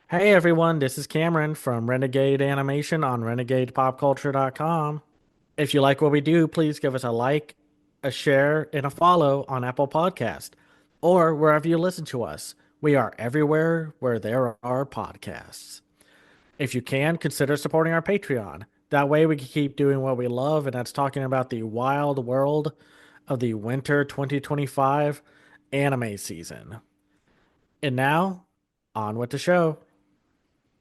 Hey everyone, this is Cameron from Renegade Animation on renegadepopculture.com. If you like what we do, please give us a like, a share, and a follow on Apple Podcast or wherever you listen to us. We are everywhere where there are podcasts. If you can, consider supporting our Patreon. That way we can keep doing what we love, and that's talking about the wild world of the winter 2025 anime season. And now, on with the show.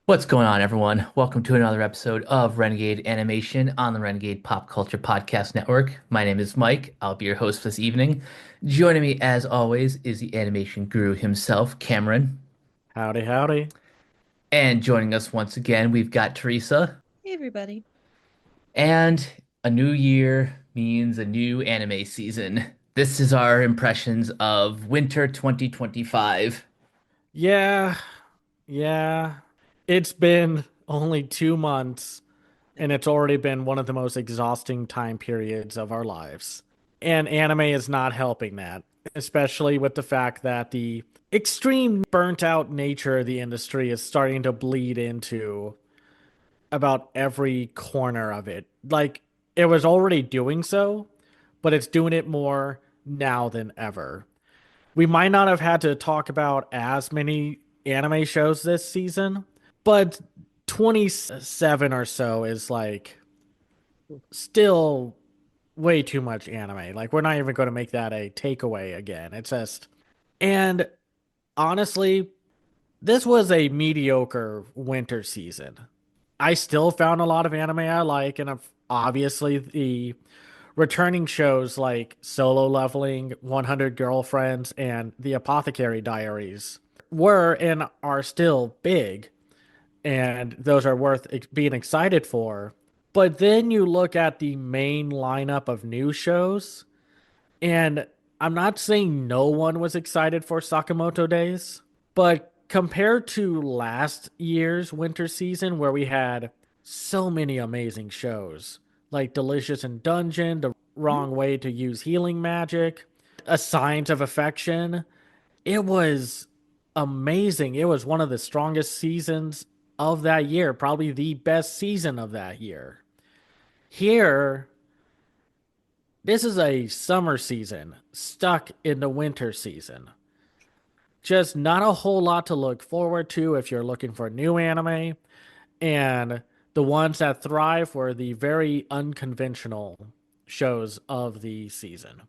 What's going on, everyone? Welcome to another episode of Renegade Animation on the Renegade Pop Culture Podcast Network. My name is Mike. I'll be your host this evening. Joining me, as always, is the animation guru himself, Cameron. Howdy, howdy. And joining us once again, we've got Teresa. Hey everybody. And a new year means a new anime season. This is our impressions of winter 2025. Yeah, yeah. It's been only 2 months, and it's already been one of the most exhausting time periods of our lives. And anime is not helping that, especially with the fact that the extreme burnt out nature of the industry is starting to bleed into about every corner of it. Like, it was already doing so, but it's doing it more now than ever. We might not have had to talk about as many anime shows this season, but 27 or so is like still way too much anime. Like, we're not even going to make that a takeaway again. It's just, and honestly, this was a mediocre winter season. I still found a lot of anime I like, and obviously the returning shows like Solo Leveling, 100 Girlfriends, and The Apothecary Diaries were and are still big, and those are worth being excited for. But then you look at the main lineup of new shows, and I'm not saying no one was excited for Sakamoto Days, but compared to last year's winter season where we had so many amazing shows like Delicious in Dungeon, The Wrong Way to Use Healing Magic, A Science of Affection, it was amazing. It was one of the strongest seasons of that year, probably the best season of that year. Here, this is a summer season stuck in the winter season. Just not a whole lot to look forward to if you're looking for new anime. And the ones that thrive were the very unconventional shows of the season.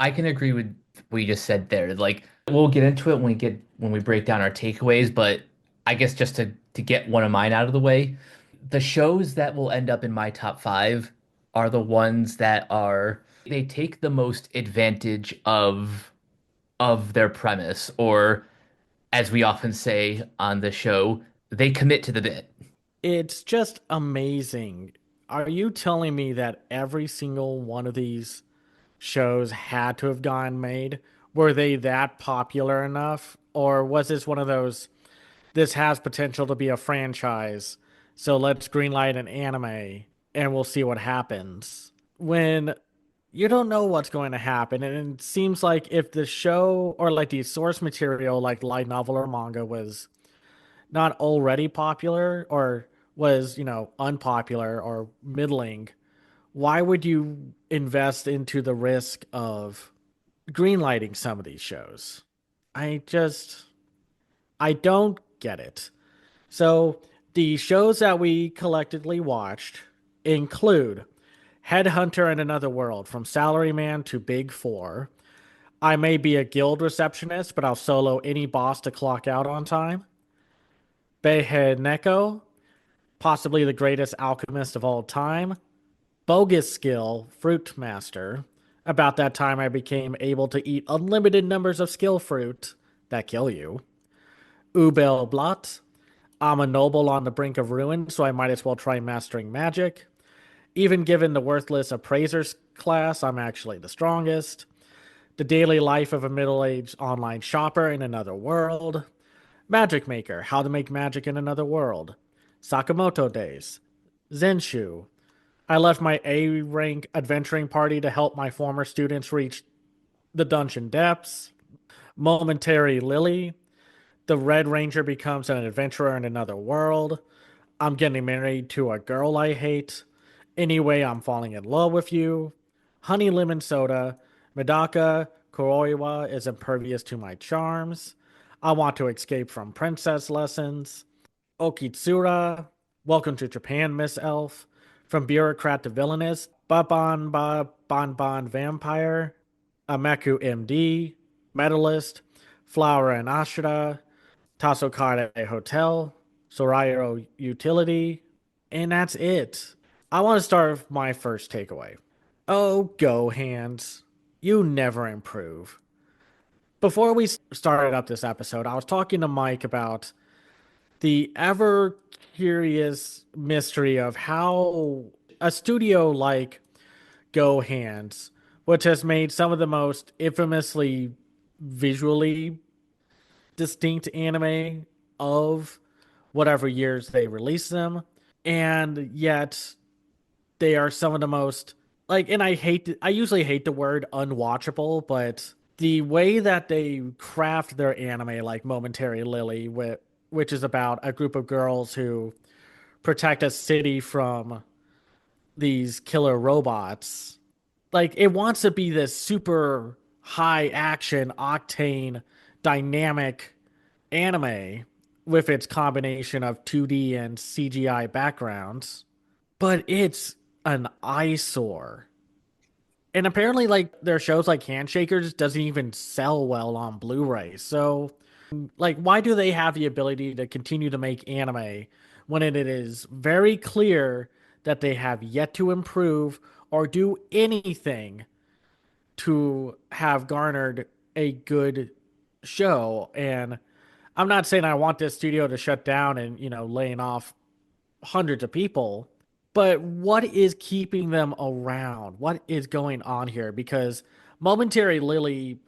I can agree with what you just said there. Like we'll get into it when we break down our takeaways, but I guess just to get one of mine out of the way, the shows that will end up in my top five are the ones that are they take the most advantage of their premise, or as we often say on the show, they commit to the bit. It's just amazing. Are you telling me that every single one of these shows had to have gotten made? Were they that popular enough? Or was this one of those, this has potential to be a franchise, so let's greenlight an anime and we'll see what happens? When you don't know what's going to happen, and it seems like if the show or like the source material, like light novel or manga, was not already popular or was, unpopular or middling, why would you invest into the risk of greenlighting some of these shows? I just, I don't get it. So the shows that we collectively watched include Headhunter and Another World, from Salaryman to Big Four. I may be a guild receptionist, but I'll solo any boss to clock out on time. Behe Neko, possibly the greatest alchemist of all time. Bogus Skill, Fruit Master. About that time, I became able to eat unlimited numbers of skill fruit that kill you. Ubel Blot. I'm a noble on the brink of ruin, so I might as well try mastering magic. Even given the worthless appraiser's class, I'm actually the strongest. The daily life of a middle aged online shopper in another world. Magic Maker, how to make magic in another world. Sakamoto Days. Zenshu. I left my A rank adventuring party to help my former students reach the dungeon depths. Momentary Lily. The Red Ranger becomes an adventurer in another world. I'm getting married to a girl I hate. Anyway, I'm falling in love with you. Honey Lemon Soda. Medaka Kuroiwa is impervious to my charms. I want to escape from princess lessons. Okitsura. Welcome to Japan, Miss Elf. From bureaucrat to villainous. Bon Vampire. Ameku MD. Medalist. Flower and Ashura. Tasokade Hotel, Soraya Utility, and that's it. I want to start with my first takeaway. Oh, go hands. You never improve. Before we started up this episode, I was talking to Mike about the ever curious mystery of how a studio like Go Hands, which has made some of the most infamously visually distinct anime of whatever years they release them, and yet they are some of the most like, and I usually hate the word unwatchable, but the way that they craft their anime, like Momentary Lily, which is about a group of girls who protect a city from these killer robots, like it wants to be this super high action octane dynamic anime with its combination of 2D and CGI backgrounds, but it's an eyesore. And apparently, like their shows like Handshakers doesn't even sell well on Blu-ray. So, like, why do they have the ability to continue to make anime when it is very clear that they have yet to improve or do anything to have garnered a good show? And I'm not saying I want this studio to shut down and, laying off hundreds of people, but what is keeping them around? What is going on here? Because Momentary Lily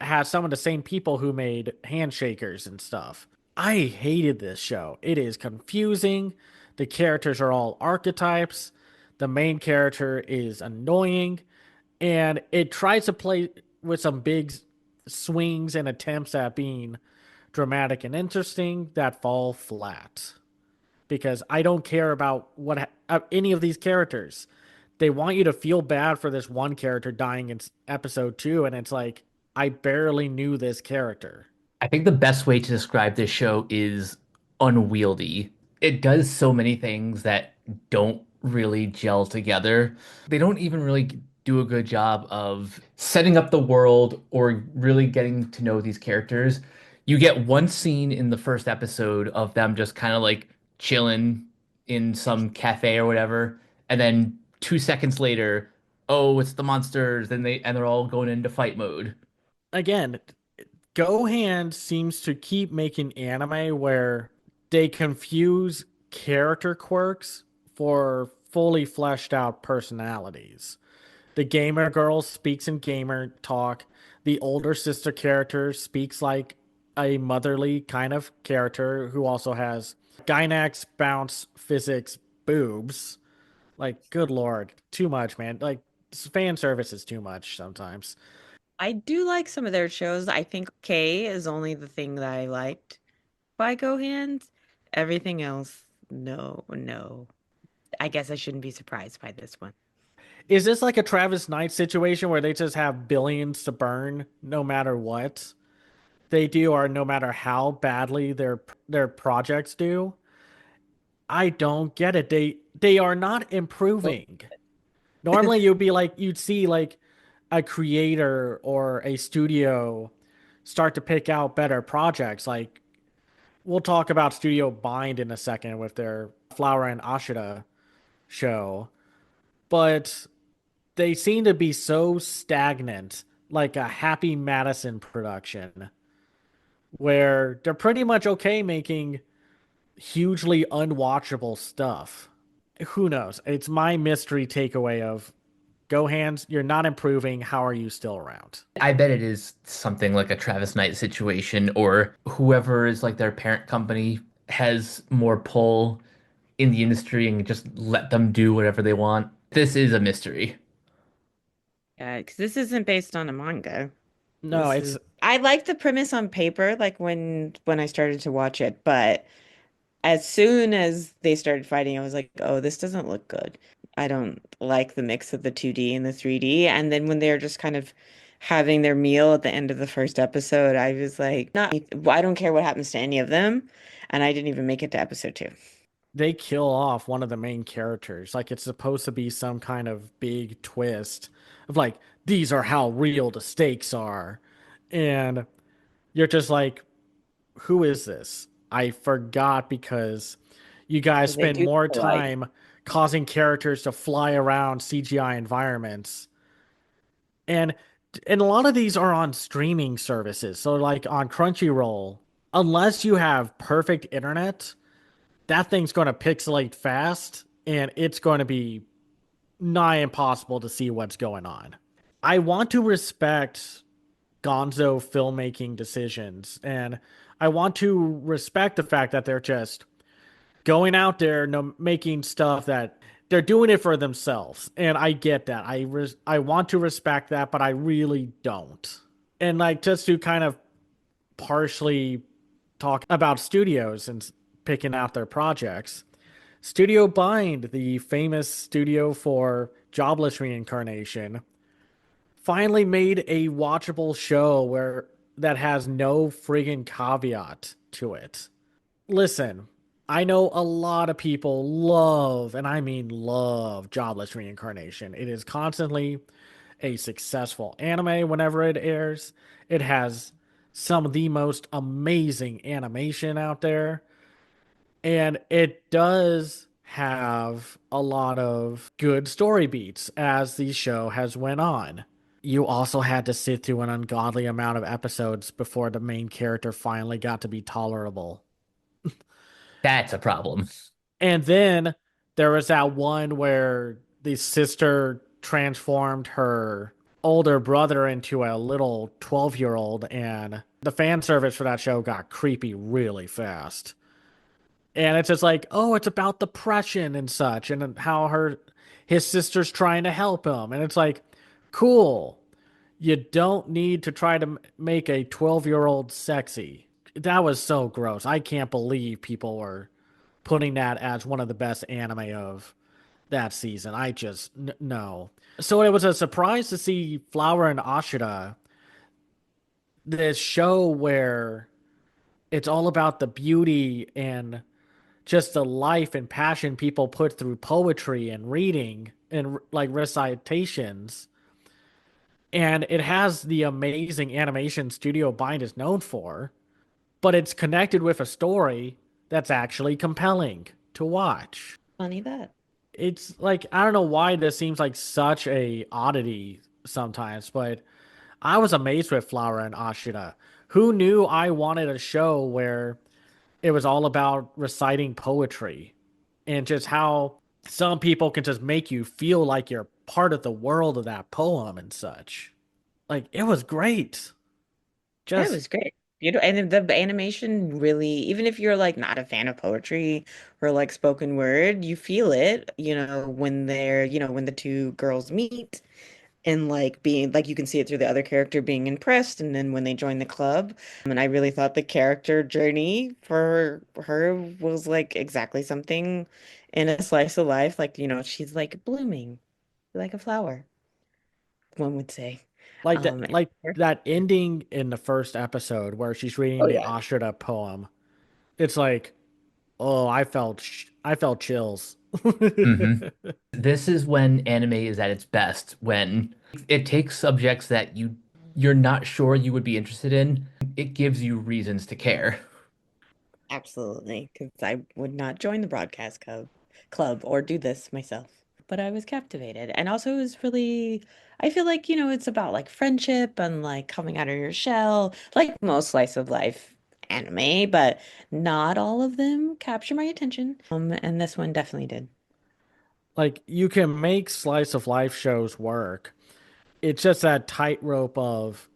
has some of the same people who made Handshakers and stuff. I hated this show. It is confusing. The characters are all archetypes. The main character is annoying, and it tries to play with some big swings and attempts at being dramatic and interesting that fall flat because I don't care about any of these characters. They want you to feel bad for this one character dying in episode 2, and it's like I barely knew this character. I think the best way to describe this show is unwieldy. It does so many things that don't really gel together. They don't even really do a good job of setting up the world or really getting to know these characters. You get one scene in the first episode of them just kind of like chilling in some cafe or whatever, and then 2 seconds later, oh, it's the monsters, and they're all going into fight mode. Again, Gohan seems to keep making anime where they confuse character quirks for fully fleshed out personalities. The gamer girl speaks in gamer talk. The older sister character speaks like a motherly kind of character who also has Gynax bounce physics boobs. Like, good lord, too much, man. Like, fan service is too much sometimes. I do like some of their shows. I think Kaye is only the thing that I liked by Gohans. Everything else, no, no. I guess I shouldn't be surprised by this one. Is this like a Travis Knight situation where they just have billions to burn no matter what they do or no matter how badly their projects do? I don't get it. They are not Well, improving. Normally you'd see like a creator or a studio start to pick out better projects. Like we'll talk about Studio Bind in a second with their Flower and Ashita show, but they seem to be so stagnant, like a Happy Madison production, where they're pretty much okay making hugely unwatchable stuff. Who knows? It's my mystery takeaway of Go Hands, you're not improving. How are you still around? I bet it is something like a Travis Knight situation, or whoever is like their parent company has more pull in the industry and just let them do whatever they want. This is a mystery. because this isn't based on a manga. No, This it's is I like the premise on paper, like when I started to watch it, but as soon as they started fighting, I was like, oh, this doesn't look good. I don't like the mix of the 2D and the 3D. And then when they're just kind of having their meal at the end of the first episode, I was like, not, I don't care what happens to any of them. And I didn't even make it to episode 2. they kill off one of the main characters. Like it's supposed to be some kind of big twist of like, these are how real the stakes are. And you're just like, who is this? I forgot because you guys They spend do more look alike. time causing characters to fly around CGI environments. And and a lot of these are on streaming services. So like on Crunchyroll, unless you have perfect internet, that thing's going to pixelate fast and it's going to be nigh impossible to see what's going on. I want to respect Gonzo filmmaking decisions and I want to respect the fact that they're just going out there no, making stuff that they're doing it for themselves. And I get that. I want to respect that, but I really don't. And like just to kind of partially talk about studios and picking out their projects. Studio Bind, the famous studio for Jobless Reincarnation, finally made a watchable show where that has no friggin' caveat to it. Listen, I know a lot of people love, and I mean love, Jobless Reincarnation. It is constantly a successful anime whenever it airs. It has some of the most amazing animation out there. And it does have a lot of good story beats as the show has went on. You also had to sit through an ungodly amount of episodes before the main character finally got to be tolerable. That's a problem. And then there was that one where the sister transformed her older brother into a little 12-year-old, and the fan service for that show got creepy really fast. And it's just like, oh, it's about depression and such, and how his sister's trying to help him. And it's like, cool. You don't need to try to make a 12-year-old sexy. That was so gross. I can't believe people were putting that as one of the best anime of that season. I just no. So it was a surprise to see Flower and Ashita, this show where it's all about the beauty and just the life and passion people put through poetry and reading and like recitations. And it has the amazing animation Studio Bind is known for, but it's connected with a story that's actually compelling to watch. Funny that. It's like I don't know why this seems like such a oddity sometimes, but I was amazed with Flower and Ashita. Who knew I wanted a show where it was all about reciting poetry and just how some people can just make you feel like you're part of the world of that poem and such. Like it was great. It Just was great. Beautiful. And the animation really, even if you're like not a fan of poetry or like spoken word, you feel it, when when the two girls meet and like being like you can see it through the other character being impressed and then when they join the club. And I really thought the character journey for her was like exactly something in a slice of life. Like, she's like blooming like a flower, one would say. And like that ending in the first episode where she's reading oh the yeah. Ashita poem. It's like, oh, I felt chills. hmm This is when anime is at its best, when it takes subjects that you're not sure you would be interested in. It gives you reasons to care. Absolutely, because I would not join the broadcast club or do this myself. But I was captivated. And also it was really, I feel like, it's about like friendship and like coming out of your shell, like most slice of life anime, but not all of them capture my attention. And this one definitely did. Like you can make slice of life shows work. It's just that tightrope of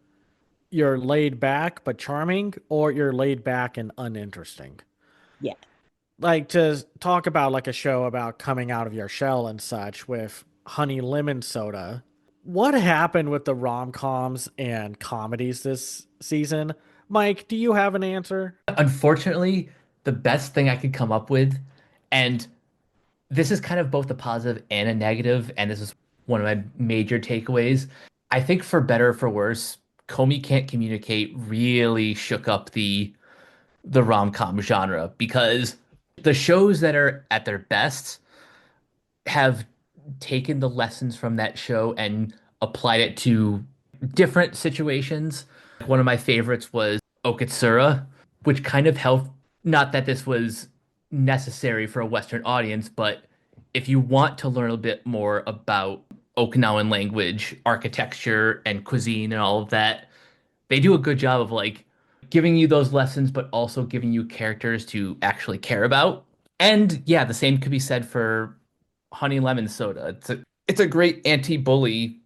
you're laid back but charming, or you're laid back and uninteresting. Yeah. Like to talk about like a show about coming out of your shell and such with Honey Lemon Soda. What happened with the rom-coms and comedies this season? Mike, do you have an answer? Unfortunately, the best thing I could come up with, and this is kind of both a positive and a negative, and this is one of my major takeaways. I think for better or for worse, Comey Can't Communicate really shook up the rom-com genre because the shows that are at their best have taken the lessons from that show and applied it to different situations. One of my favorites was Okitsura, which kind of helped, not that this was necessary for a Western audience, but if you want to learn a bit more about Okinawan language, architecture, and cuisine and all of that, they do a good job of like giving you those lessons, but also giving you characters to actually care about. And yeah, the same could be said for Honey Lemon Soda. It's a great anti-bully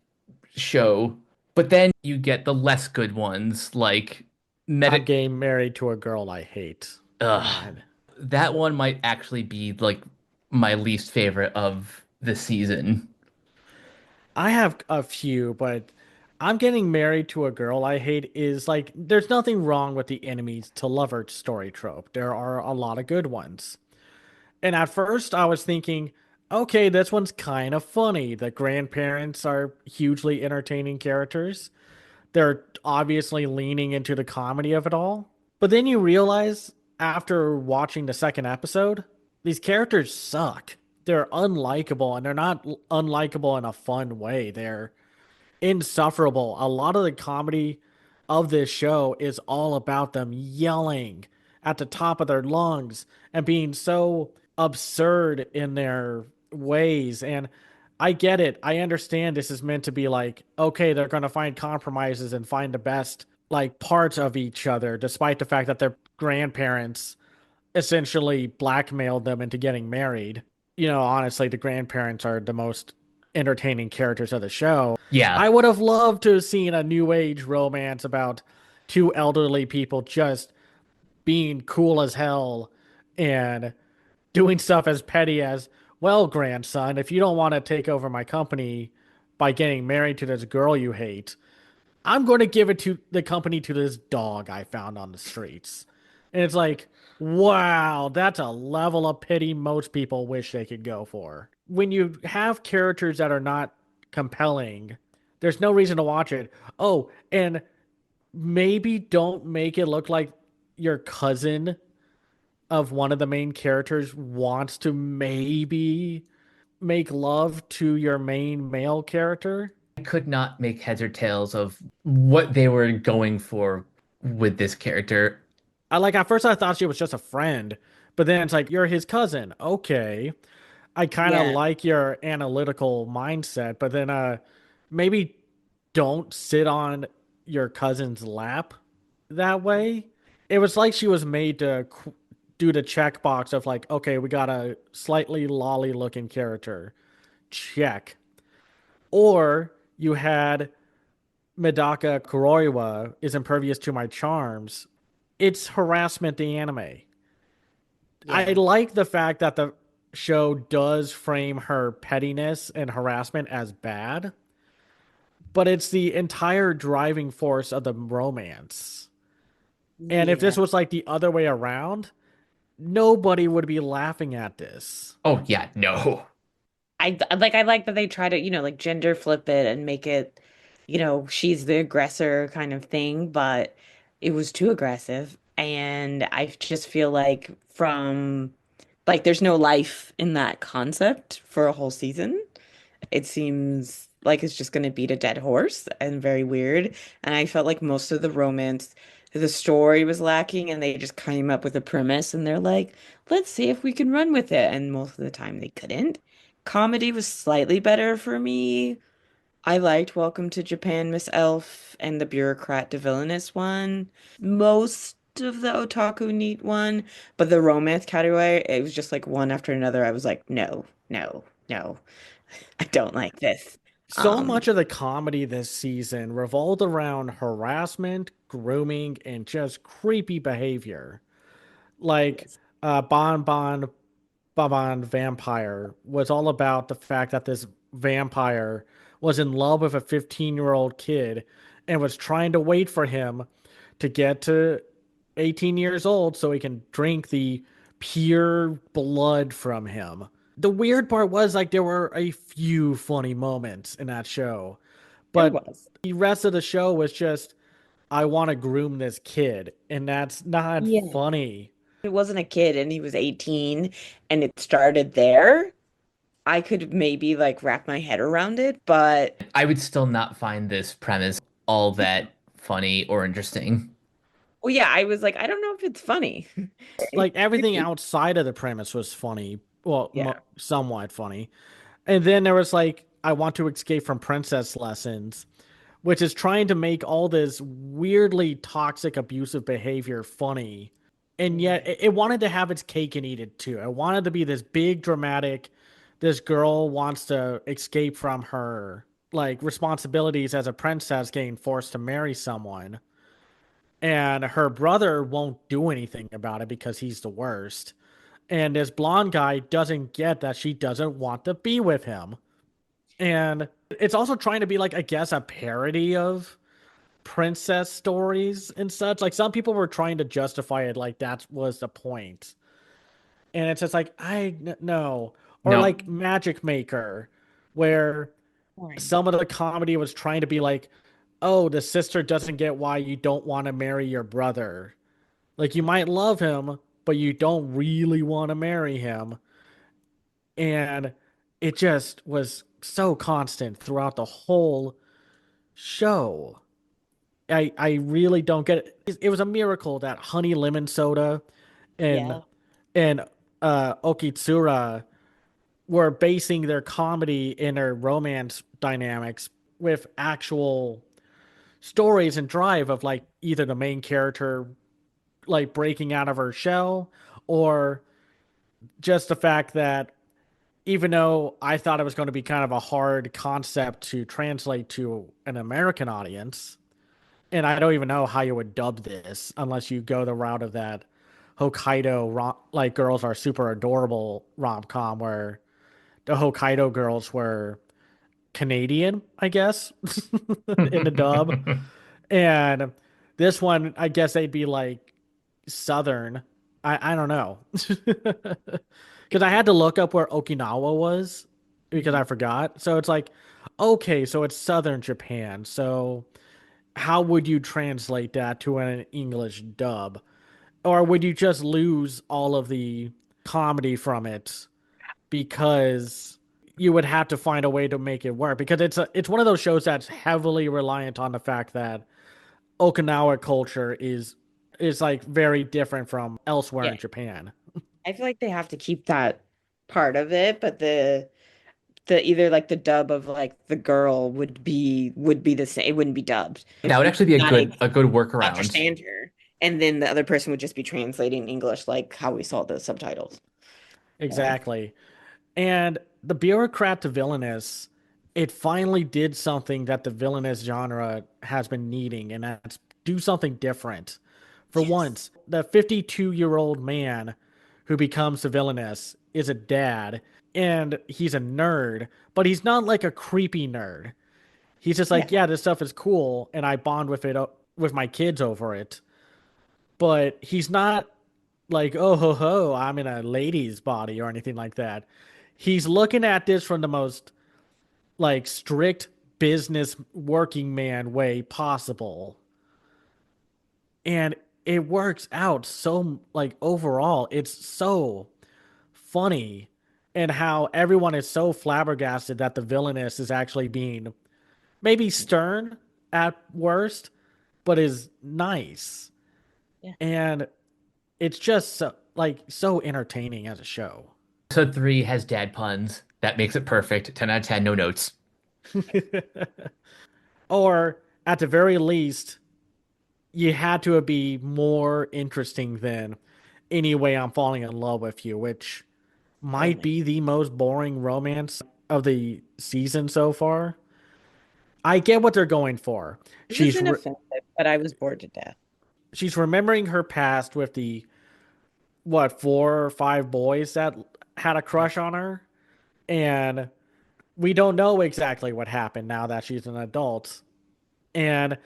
show, but then you get the less good ones like I'm Medi getting married to a girl I hate. Ugh. God. That one might actually be like my least favorite of the season. I have a few, but I'm getting married to a girl I hate is like, there's nothing wrong with the enemies to lover story trope. There are a lot of good ones. And at first, I was thinking, okay, this one's kind of funny. The grandparents are hugely entertaining characters. They're obviously leaning into the comedy of it all. But then you realize after watching the second episode, these characters suck. They're unlikable, and they're not unlikable in a fun way. They're insufferable. A lot of the comedy of this show is all about them yelling at the top of their lungs and being so absurd in their ways. And I get it. I understand this is meant to be like, okay, they're going to find compromises and find the best like parts of each other, despite the fact that their grandparents essentially blackmailed them into getting married. Honestly, the grandparents are the most entertaining characters of the show. Yeah, I would have loved to have seen a new age romance about two elderly people just being cool as hell and doing stuff as petty as, well, grandson, if you don't want to take over my company by getting married to this girl you hate, I'm going to give it to the company to this dog I found on the streets. And it's like, wow, that's a level of pity most people wish they could go for. When you have characters that are not compelling, there's no reason to watch it. Oh, and maybe don't make it look like your cousin of one of the main characters wants to maybe make love to your main male character. I could not make heads or tails of what they were going for with this character. At first I thought she was just a friend, but then it's like you're his cousin. Okay. I kind of Yeah. like your analytical mindset, but then maybe don't sit on your cousin's lap that way. It was like she was made to do the checkbox of like, okay, we got a slightly lolly looking character. Check. Or you had Medaka Kuroiwa is impervious to my charms. It's harassment the anime. I Yeah. like the fact that the show does frame her pettiness and harassment as bad, but it's the entire driving force of the romance. And if Yeah. this was like the other way around, nobody would be laughing at this. Oh yeah, no. I like that they try to, like gender flip it and make it, she's the aggressor kind of thing, but it was too aggressive. And I just feel like there's no life in that concept for a whole season. It seems like it's just going to beat a dead horse and very weird. And I felt like most of the story was lacking, and they just came up with a premise and they're like, let's see if we can run with it. And most of the time they couldn't. Comedy was slightly better for me. I liked Welcome to Japan, Miss Elf, and the Bureaucrat de Villainous one. Most of the Otaku Neat one, but the romance category, it was just like one after another. I was like, no, no, no. I don't like this. So Um, much of the comedy this season revolved around harassment, grooming, and just creepy behavior. Like yes. Bon Bon Vampire was all about the fact that this vampire was in love with a 15-year-old kid and was trying to wait for him to get to 18 years old so he can drink the pure blood from him. The weird part was like there were a few funny moments in that show, There but was. the rest of the show was just I want to groom this kid, and that's not Yeah. funny. It wasn't a kid and he was 18 and it started there. I could maybe like wrap my head around it, but I would still not find this premise all that funny or interesting. well, yeah, I was like, I don't know if it's funny. Like everything Creepy. outside of the premise was funny, well, Yeah. somewhat funny. And then there was like I want to escape from princess lessons, which is trying to make all this weirdly toxic abusive behavior funny. And yet Mm. it wanted to have its cake and eat it too. It wanted to be this big dramatic, this girl wants to escape from her like responsibilities as a princess getting forced to marry someone. And her brother won't do anything about it because he's the worst. And this blonde guy doesn't get that she doesn't want to be with him. And it's also trying to be like, I guess, a parody of princess stories and such. Like some people were trying to justify it like that was the point. And it's just like, no. Or No, like Magic Maker, where Boring. some of the comedy was trying to be like, oh, the sister doesn't get why you don't want to marry your brother. Like you might love him, but you don't really want to marry him. And it just was so constant throughout the whole show. I really don't get it. It was a miracle that Honey Lemon Soda and Yeah. and Okitsura were basing their comedy and their romance dynamics with actual stories and drive of like either the main character like breaking out of her shell or just the fact that even though I thought it was going to be kind of a hard concept to translate to an American audience, and I don't even know how you would dub this unless you go the route of that like girls are super adorable rom com where the Hokkaido girls were Canadian, I guess, in the dub. And this one, I guess they'd be like Southern. I don't know. Because I had to look up where Okinawa was because Mhm. I forgot. So it's like, okay, so it's Southern Japan. So how would you translate that to an English dub? Or would you just lose all of the comedy from it because you would have to find a way to make it work? Because it's one of those shows that's heavily reliant on the fact that Okinawa culture is like very different from elsewhere Yeah. in Japan. I feel like they have to keep that part of it, but the either like the dub of like the girl would be the same. It wouldn't be dubbed. that would You actually could be not a good workaround. understand her, and then the other person would just be translating English like how we saw the subtitles. Yeah. Exactly. And the bureaucrat to villainous, it finally did something that the villainous genre has been needing, and that's do something different. For Yes. once, the 52-year-old man who becomes the villainous is a dad, and he's a nerd, but he's not like a creepy nerd. He's just like, Yeah. yeah, this stuff is cool, and I bond with it with my kids over it. But he's not like, oh ho ho, I'm in a lady's body or anything like that. He's looking at this from the most like strict business working man way possible. And it works out so like overall, it's so funny and how everyone is so flabbergasted that the villainess is actually being maybe stern at worst, but is nice. Yeah. And it's just so, like so entertaining as a show. Episode 3 has dad puns. That makes it perfect. 10 out of 10, no notes. Or at the very least, you had to be more interesting than Anyway I'm Falling in Love with You, which Oh might man. be the most boring romance of the season so far. I get what they're going for. This She's isn't re offensive, but I was bored to death. she's remembering her past with the what 4 or 5 boys that had a Yeah. crush on her, and we don't know exactly what happened now that she's an adult. And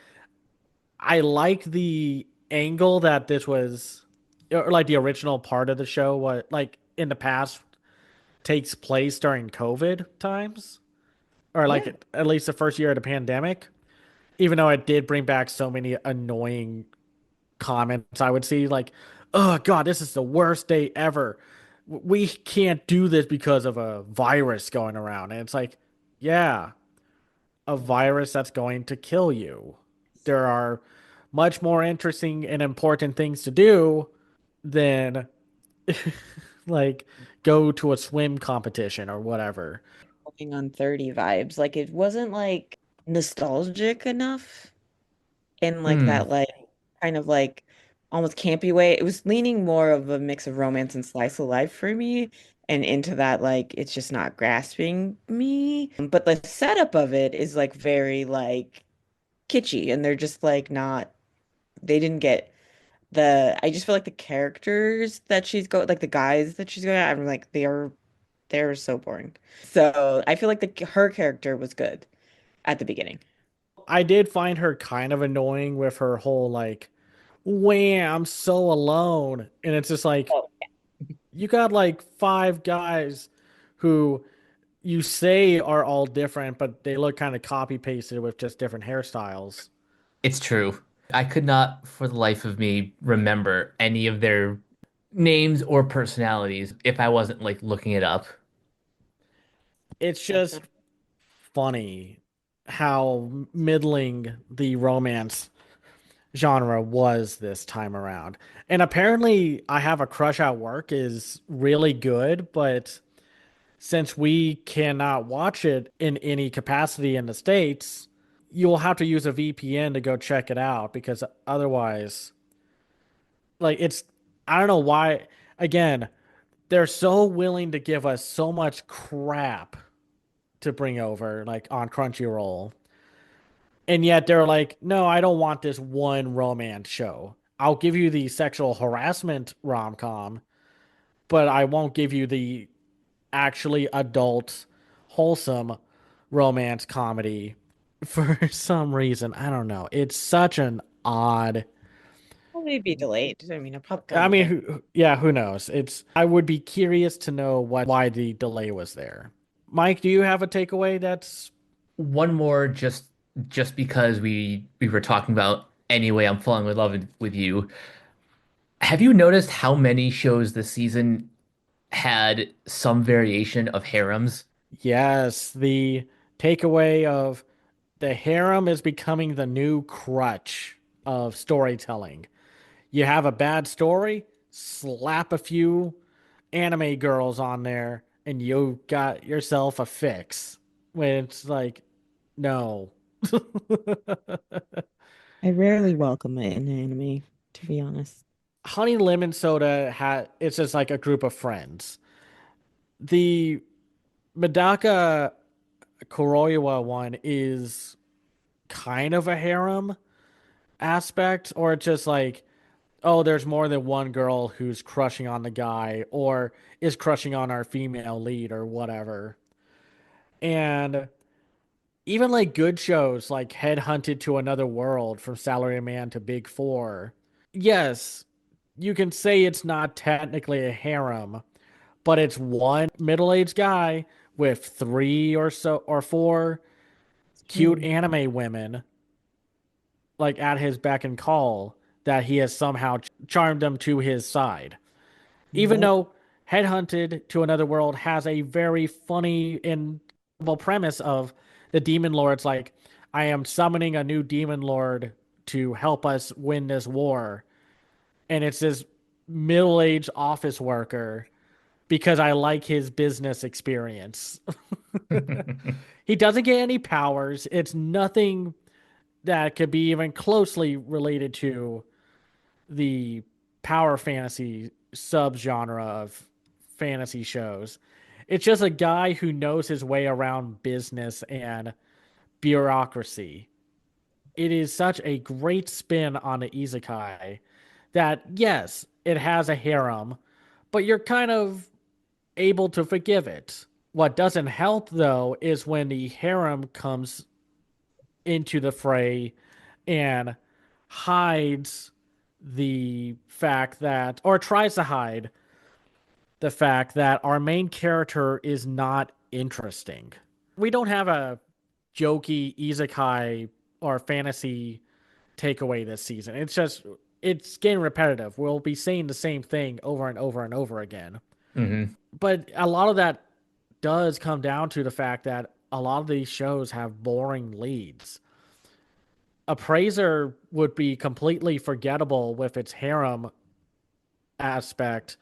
I like the angle that this was, or like the original part of the show, what like in the past takes place during COVID times, or Yeah. like at least the first year of the pandemic. Even though it did bring back so many annoying comments, I would see like, "Oh God, this is the worst day ever. We can't do this because of a virus going around." And it's like, yeah, a virus that's going to kill you. There are much more interesting and important things to do than like go to a swim competition or whatever. Walking on 30 vibes. Like it wasn't like nostalgic enough in like Hmm. that like kind of like almost campy way. It was leaning more of a mix of romance and slice of life for me and into that like it's just not grasping me. But the setup of it is like very like kitschy and they're just like not they didn't get I just feel like the characters that she's go like the guys that she's going at, I'm like they're so boring. So I feel like her character was good at the beginning. I did find her kind of annoying with her whole like, wham, I'm so alone. And it's just like, Oh, you got like five guys who you say are all different, but they look kind of copy pasted with just different hairstyles. It's true. I could not, for the life of me, remember any of their names or personalities if I wasn't like looking it up. It's just funny how middling the romance genre was this time around. And apparently, I Have a Crush at Work is really good, but since we cannot watch it in any capacity in the States, you'll have to use a VPN to go check it out because otherwise, like, I don't know why, again, they're so willing to give us so much crap to bring over, like on Crunchyroll. And yet they're like, no, I don't want this one romance show. I'll give you the sexual harassment rom com, but I won't give you the actually adult, wholesome romance comedy for some reason. I don't know. It's such an odd. probably be delayed. I mean, it'll probably come I mean, again. yeah, who knows? I would be curious to know why the delay was there. Mike, do you have a takeaway that's One more just because we were talking about anyway, I'm falling in love with you. Have you noticed how many shows this season had some variation of harems? yes, the takeaway of the harem is becoming the new crutch of storytelling. You have a bad story, slap a few anime girls on there, and you got yourself a fix. When it's like, no. I rarely welcome it in anime, to be honest. Honey lemon soda it's just like a group of friends. The Medaka Kuroiwa one is kind of a harem aspect, or it's just like, oh, there's more than one girl who's crushing on the guy or is crushing on our female lead or whatever. And even like good shows like Headhunted to Another World from Salaryman to Big Four. Yes, you can say it's not technically a harem, but it's one middle-aged guy with three or so or four It's cute true. anime women like at his beck and call that he has somehow charmed them to his side. Even Yep. though Headhunted to Another World has a very funny and premise of the demon lord's like, I am summoning a new demon lord to help us win this war. And it's this middle-aged office worker because I like his business experience. He doesn't get any powers. It's nothing that could be even closely related to the power fantasy subgenre of fantasy shows. It's just a guy who knows his way around business and bureaucracy. It is such a great spin on the isekai that, yes, it has a harem, but you're kind of able to forgive it. What doesn't help though is when the harem comes into the fray and hides the fact that, or tries to hide the fact that our main character is not interesting. We don't have a jokey isekai or fantasy takeaway this season. It's getting repetitive. We'll be saying the same thing over and over and over again. Hmm. But a lot of that does come down to the fact that a lot of these shows have boring leads. Appraiser would be completely forgettable with its harem aspect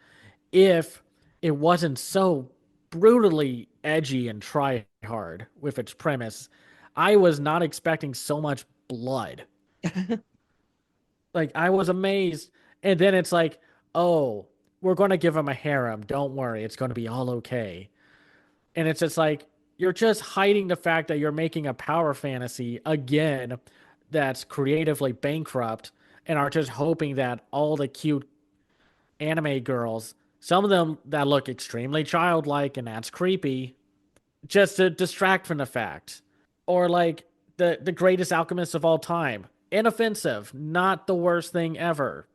if it wasn't so brutally edgy and try hard with its premise. I was not expecting so much blood. Like I was amazed. And then it's like, oh, we're going to give him a harem. Don't worry, it's going to be all okay. And it's just like you're just hiding the fact that you're making a power fantasy again that's creatively bankrupt and are just hoping that all the cute anime girls, some of them that look extremely childlike and that's creepy, just to distract from the fact. Or like the greatest alchemist of all time. Inoffensive, not the worst thing ever.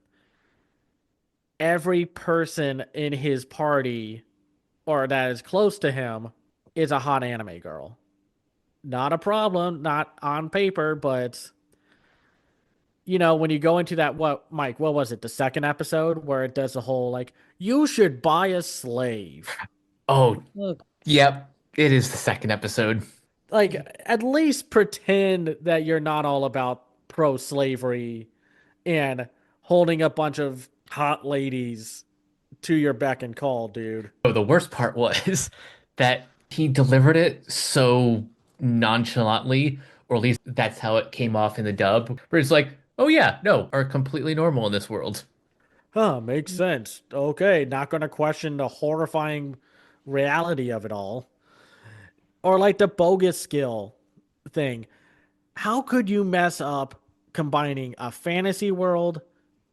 Every person in his party or that is close to him is a hot anime girl. Not a problem, not on paper, but when you go into that, what, Mike, what was it, the second episode where it does the whole like, you should buy a slave. Oh, Look, yep. It is the second episode. Like, at least pretend that you're not all about pro slavery and holding a bunch of hot ladies to your beck and call, dude. Oh, the worst part was that he delivered it so nonchalantly, or at least that's how it came off in the dub, where it's like, oh yeah, no, are completely normal in this world. Huh, makes sense. Okay, not gonna question the horrifying reality of it all. Or like the bogus skill thing. How could you mess up combining a fantasy world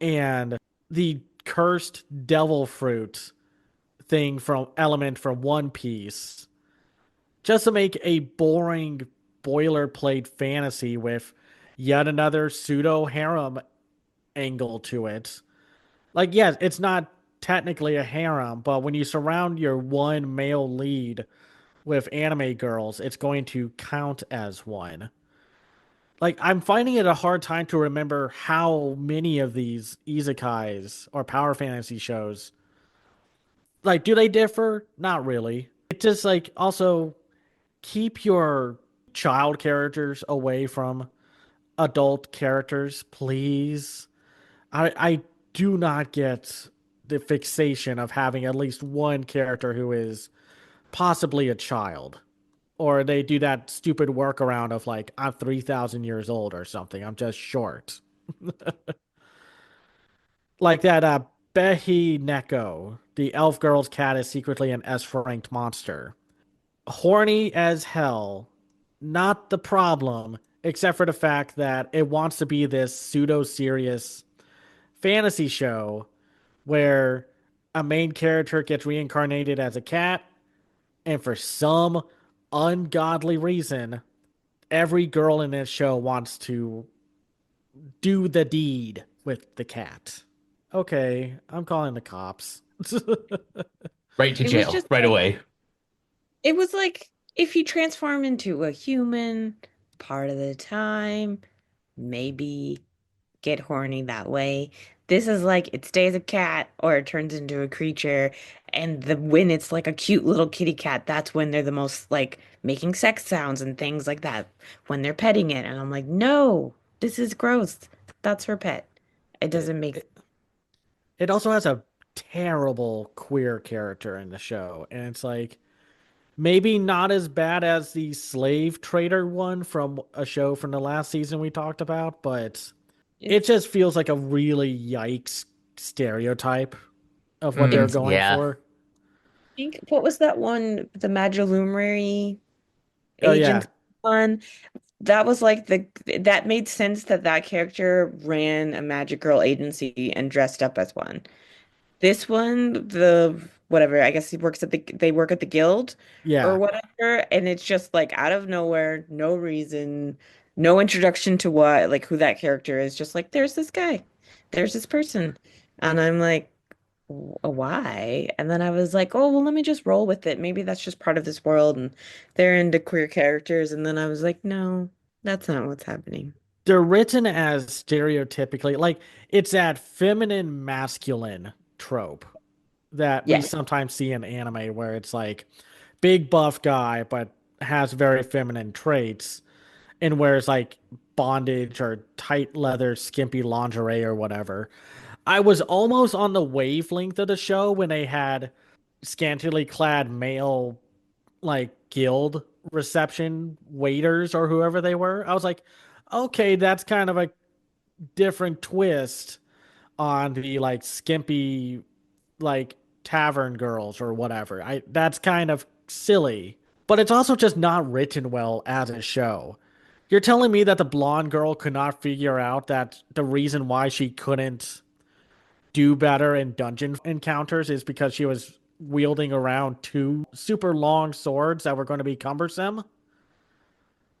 and the cursed devil fruit thing from element from One Piece just to make a boring boilerplate fantasy with yet another pseudo harem angle to it? Like, yes, it's not technically a harem, but when you surround your one male lead with anime girls, it's going to count as one. Like, I'm finding it a hard time to remember how many of these isekais or power fantasy shows, like, do they differ? Not really. It just, like, also keep your child characters away from adult characters, please. I do not get the fixation of having at least one character who is possibly a child. Or they do that stupid workaround of like, I'm 3,000 years old or something. I'm just short. Like that Behi Neko, the elf girl's cat is secretly an S ranked monster. Horny as hell. Not the problem, except for the fact that it wants to be this pseudo serious fantasy show where a main character gets reincarnated as a cat, and for some ungodly reason, every girl in this show wants to do the deed with the cat. Okay, I'm calling the cops. Right to it was jail, just right like away. it was like if you transform into a human part of the time, maybe get horny that way. This is like it stays a cat or it turns into a creature, and the when it's like a cute little kitty cat, that's when they're the most like making sex sounds and things like that when they're petting it. And I'm like, no, this is gross. That's her pet. It it, doesn't make it, it also has a terrible queer character in the show, and it's like maybe not as bad as the slave trader one from a show from the last season we talked about, but it it's just feels like a really yikes stereotype of what they're Mm, it's going yeah. for. I think what was that one, the Magilumary Oh agent yeah, one? That was like that made sense that that character ran a magic girl agency and dressed up as one. This one, the whatever. I guess he works at they work at the guild or Yeah. whatever, and it's just like out of nowhere, no reason, no introduction to what like who that character is. Just like there's this guy, there's this person, and I'm like, Why?" And then I was like, "Oh, well, let me just roll with it. Maybe that's just part of this world, and they're into queer characters." And then I was like, "No, that's not what's happening." They're written as stereotypically, like it's that feminine masculine trope that we Yeah. sometimes see in anime where it's like big buff guy but has very feminine traits and wears like bondage or tight leather skimpy lingerie or whatever. I was almost on the wavelength of the show when they had scantily clad male like guild reception waiters or whoever they were. I was like, okay, that's kind of a different twist on the like skimpy like tavern girls or whatever. I That's kind of silly, but it's also just not written well as a show. You're telling me that the blonde girl could not figure out that the reason why she couldn't do better in dungeon encounters is because she was wielding around two super long swords that were going to be cumbersome?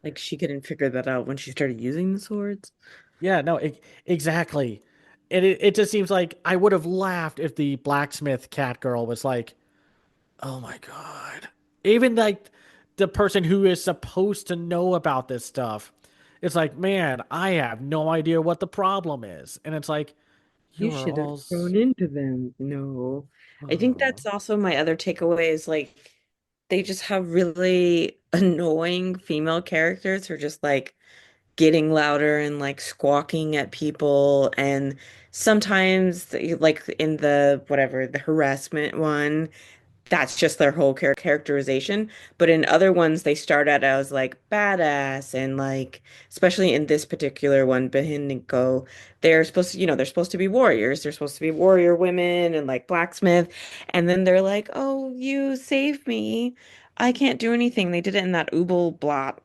Like she couldn't figure that out when she started using the swords. Yeah, no, exactly. And it just seems like I would have laughed if the blacksmith cat girl was like, oh my God. Even like the person who is supposed to know about this stuff. It's like, man, I have no idea what the problem is. And it's like, You you're should have all. thrown into them. No. I think Oh. that's also my other takeaway is like they just have really annoying female characters who are just like getting louder and like squawking at people. And sometimes, like in the whatever, the harassment one, that's just their whole characterization. But in other ones, they start out as like badass and like, especially in this particular one, Behiniko, they're supposed to, they're supposed to be warriors. They're supposed to be warrior women and like blacksmith. And then they're like, "Oh, you saved me. I can't do anything." They did it in that Ubel Blot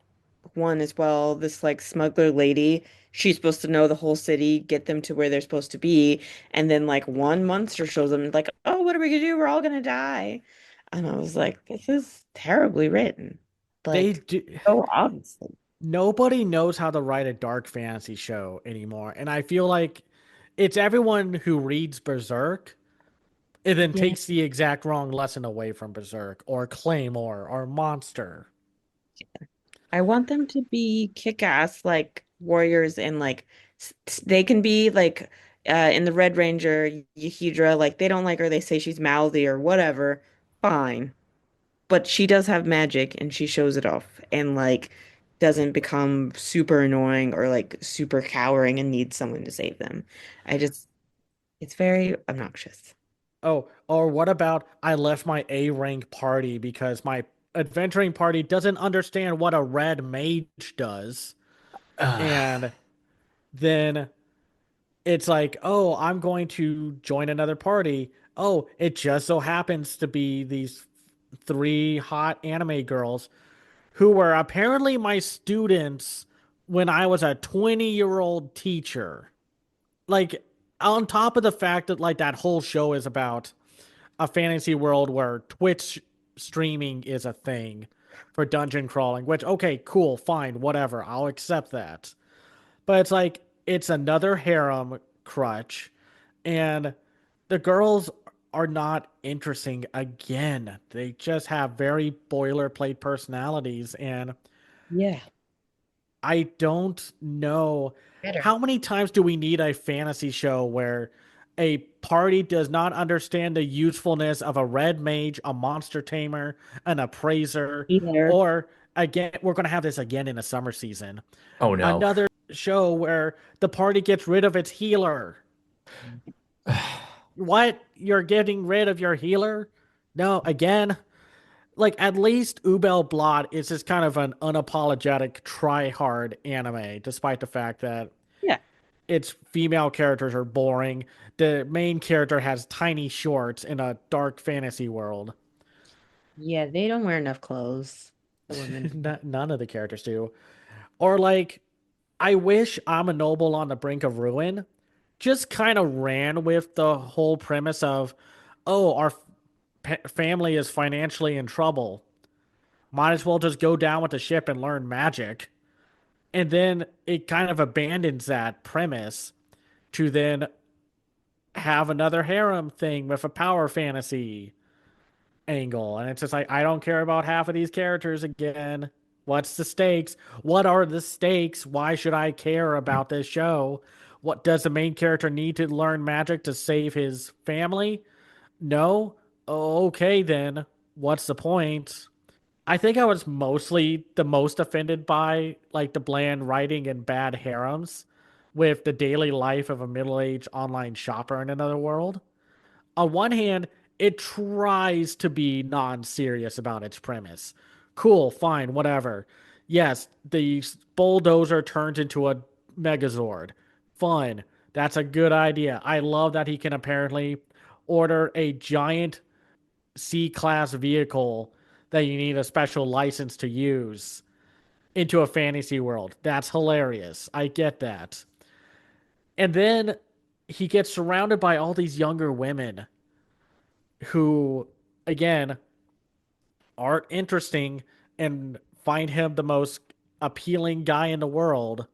one as well. This like smuggler lady. She's supposed to know the whole city, get them to where they're supposed to be. And then like one monster shows them like, "Oh, what are we gonna do? We're all gonna die." And I was like, this is terribly written. They Like, do. so obviously. Nobody knows how to write a dark fantasy show anymore. And I feel like it's everyone who reads Berserk and then Yeah. takes the exact wrong lesson away from Berserk or Claymore or Monster. I want them to be kick-ass like warriors and like they can be like in the Red Ranger, Yhidra, like they don't like her, they say she's mouthy or whatever. Fine. But she does have magic and she shows it off and like doesn't become super annoying or like super cowering and needs someone to save them. I just it's very obnoxious. Oh, or what about I left my A rank party because my adventuring party doesn't understand what a red mage does. And then it's like, oh, I'm going to join another party. Oh, it just so happens to be these three hot anime girls who were apparently my students when I was a 20-year-old teacher. Like, on top of the fact that, like, that whole show is about a fantasy world where Twitch streaming is a thing for dungeon crawling, which, okay, cool, fine, whatever, I'll accept that. But it's like, it's another harem crutch, and the girls are not interesting again. They just have very boilerplate personalities, and Yeah. I don't know Better. how many times do we need a fantasy show where a party does not understand the usefulness of a red mage, a monster tamer, an appraiser, Either. or again, we're going to have this again in a summer season. Oh no. Another show where the party gets rid of its healer. What? You're getting rid of your healer? No, again, like at least Ubel Blot is just kind of an unapologetic try hard anime, despite the fact that Yeah. its female characters are boring. The main character has tiny shorts in a dark fantasy world. Yeah, they don't wear enough clothes. The women do. None of the characters do. Or like, I wish I'm a noble on the brink of ruin just kind of ran with the whole premise of, oh, our family is financially in trouble. Might as well just go down with the ship and learn magic. And then it kind of abandons that premise to then have another harem thing with a power fantasy angle. And it's just like, I don't care about half of these characters again. What's the stakes? What are the stakes? Why should I care about this show? What does the main character need to learn magic to save his family? No? Okay, then. What's the point? I think I was mostly the most offended by like the bland writing and bad harems with the daily life of a middle-aged online shopper in another world. On one hand, it tries to be non-serious about its premise. Cool, fine, whatever. Yes, the bulldozer turns into a megazord. Fun. That's a good idea. I love that he can apparently order a giant C-class vehicle that you need a special license to use into a fantasy world. That's hilarious. I get that. And then he gets surrounded by all these younger women who, again, aren't interesting and find him the most appealing guy in the world.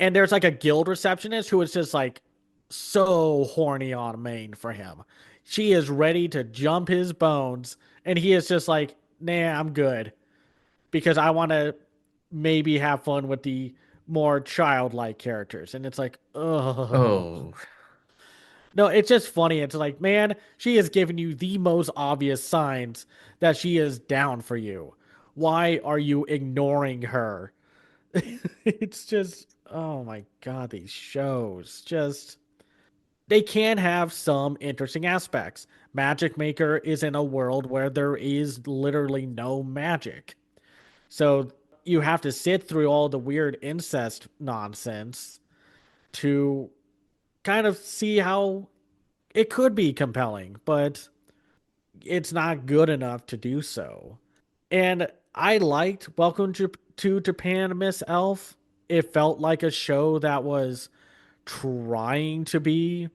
And there's like a guild receptionist who is just like so horny on main for him. She is ready to jump his bones, and he is just like, nah, I'm good because I want to maybe have fun with the more childlike characters. And it's like, oh. Oh, No, it's just funny. It's like, man, she has given you the most obvious signs that she is down for you. Why are you ignoring her? It's just, oh my God, these shows just, they can have some interesting aspects. Magic Maker is in a world where there is literally no magic. So you have to sit through all the weird incest nonsense to kind of see how it could be compelling, but it's not good enough to do so. And I liked to Japan, Miss Elf. It felt like a show that was trying to be